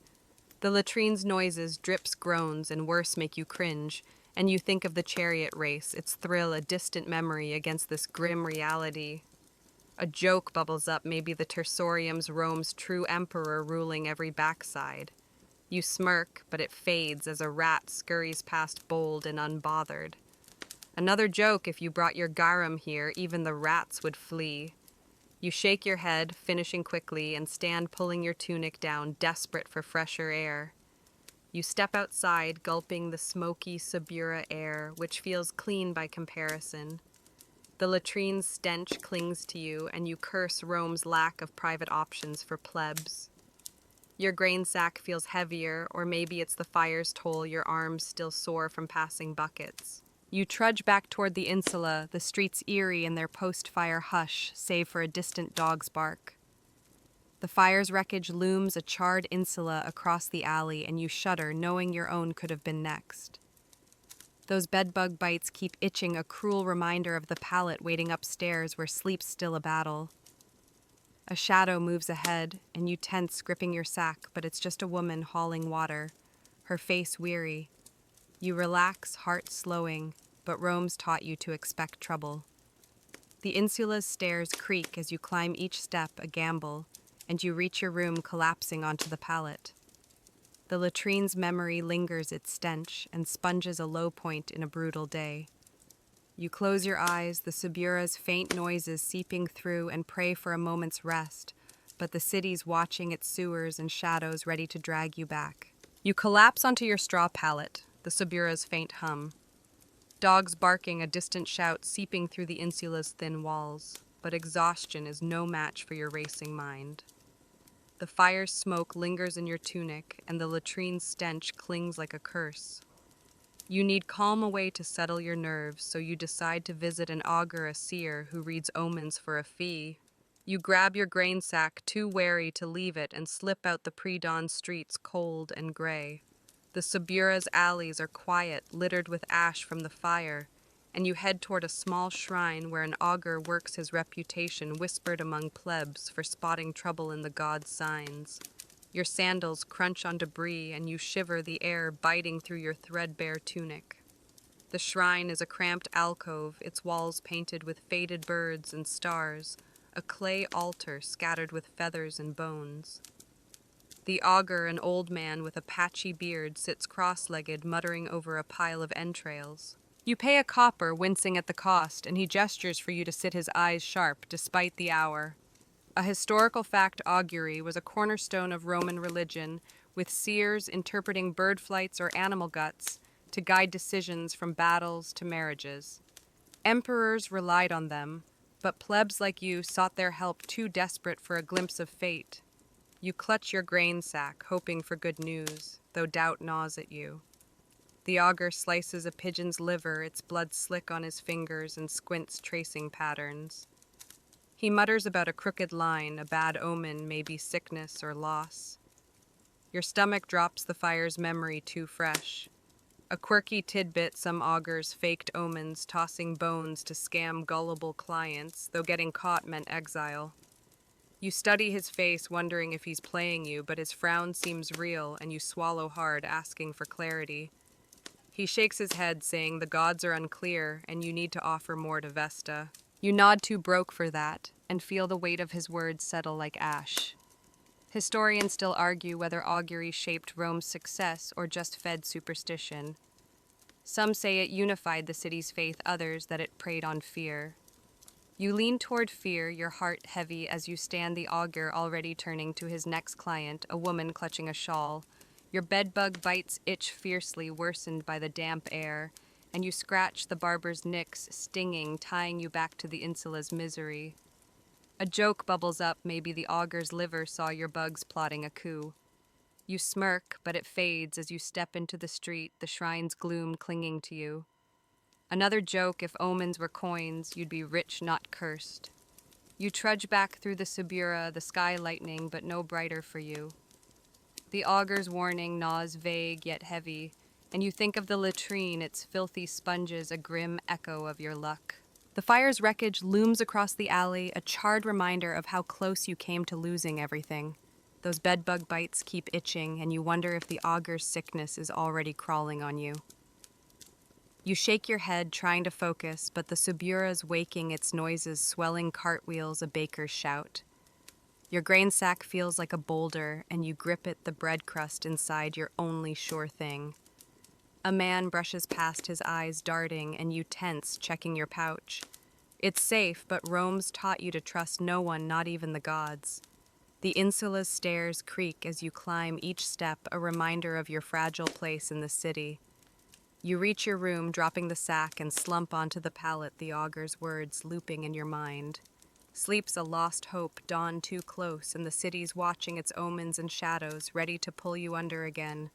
The latrine's noises, drips, groans, and worse make you cringe, and you think of the chariot race, its thrill a distant memory against this grim reality. A joke bubbles up, maybe the tersorium's Rome's true emperor ruling every backside. You smirk, but it fades as a rat scurries past, bold and unbothered. Another joke, if you brought your garum here, even the rats would flee. You shake your head, finishing quickly, and stand pulling your tunic down, desperate for fresher air. You step outside, gulping the smoky Subura air, which feels clean by comparison. The latrine's stench clings to you, and you curse Rome's lack of private options for plebs. Your grain sack feels heavier, or maybe it's the fire's toll, your arms still sore from passing buckets. You trudge back toward the insula, the streets eerie in their post-fire hush, save for a distant dog's bark. The fire's wreckage looms, a charred insula across the alley, and you shudder, knowing your own could have been next. Those bedbug bites keep itching, a cruel reminder of the pallet waiting upstairs where sleep's still a battle. A shadow moves ahead, and you tense, gripping your sack, but it's just a woman hauling water, her face weary. You relax, heart slowing, but Rome's taught you to expect trouble. The insula's stairs creak as you climb each step, a gamble, and you reach your room, collapsing onto the pallet. The latrine's memory lingers, its stench, and sponges a low point in a brutal day. You close your eyes, the Subura's faint noises seeping through, and pray for a moment's rest, but the city's watching its sewers and shadows ready to drag you back. You collapse onto your straw pallet, the Subura's faint hum. Dogs barking, a distant shout seeping through the insula's thin walls, but exhaustion is no match for your racing mind. The fire's smoke lingers in your tunic, and the latrine's stench clings like a curse. You need calm away to settle your nerves, so you decide to visit an augur, a seer who reads omens for a fee. You grab your grain sack, too wary to leave it, and slip out the pre-dawn streets, cold and gray. The Subura's alleys are quiet, littered with ash from the fire, and you head toward a small shrine where an augur works his reputation whispered among plebs for spotting trouble in the god's signs. Your sandals crunch on debris and you shiver, the air biting through your threadbare tunic. The shrine is a cramped alcove, its walls painted with faded birds and stars, a clay altar scattered with feathers and bones. The augur, an old man with a patchy beard, sits cross-legged, muttering over a pile of entrails. You pay a copper, wincing at the cost, and he gestures for you to sit his eyes sharp, despite the hour. A historical fact augury was a cornerstone of Roman religion, with seers interpreting bird flights or animal guts to guide decisions from battles to marriages. Emperors relied on them, but plebs like you sought their help too desperate for a glimpse of fate. You clutch your grain sack, hoping for good news, though doubt gnaws at you. The augur slices a pigeon's liver, its blood slick on his fingers, and squints, tracing patterns. He mutters about a crooked line, a bad omen, maybe sickness or loss. Your stomach drops, the fire's memory too fresh. A quirky tidbit, some augurs faked omens, tossing bones to scam gullible clients, though getting caught meant exile. You study his face, wondering if he's playing you, but his frown seems real, and you swallow hard, asking for clarity. He shakes his head, saying the gods are unclear, and you need to offer more to Vesta. You nod too broke for that, and feel the weight of his words settle like ash. Historians still argue whether augury shaped Rome's success or just fed superstition. Some say it unified the city's faith, others that it preyed on fear. You lean toward fear, your heart heavy as you stand the augur already turning to his next client, a woman clutching a shawl. Your bedbug bites itch fiercely, worsened by the damp air, and you scratch the barber's nicks, stinging, tying you back to the insula's misery. A joke bubbles up, maybe the augur's liver saw your bugs plotting a coup. You smirk, but it fades as you step into the street, the shrine's gloom clinging to you. Another joke, if omens were coins, you'd be rich, not cursed. You trudge back through the Subura, the sky lightening, but no brighter for you. The augur's warning gnaws vague yet heavy, and you think of the latrine, its filthy sponges, a grim echo of your luck. The fire's wreckage looms across the alley, a charred reminder of how close you came to losing everything. Those bedbug bites keep itching, and you wonder if the augur's sickness is already crawling on you. You shake your head, trying to focus, but the Subura's waking, its noises swelling cartwheels, a baker's shout. Your grain sack feels like a boulder, and you grip it, the bread crust inside, your only sure thing. A man brushes past, his eyes darting, and you tense, checking your pouch. It's safe, but Rome's taught you to trust no one, not even the gods. The insula's stairs creak as you climb each step, a reminder of your fragile place in the city. You reach your room, dropping the sack, and slump onto the pallet, the augur's words looping in your mind. Sleep's a lost hope, dawn too close, and the city's watching its omens and shadows, ready to pull you under again.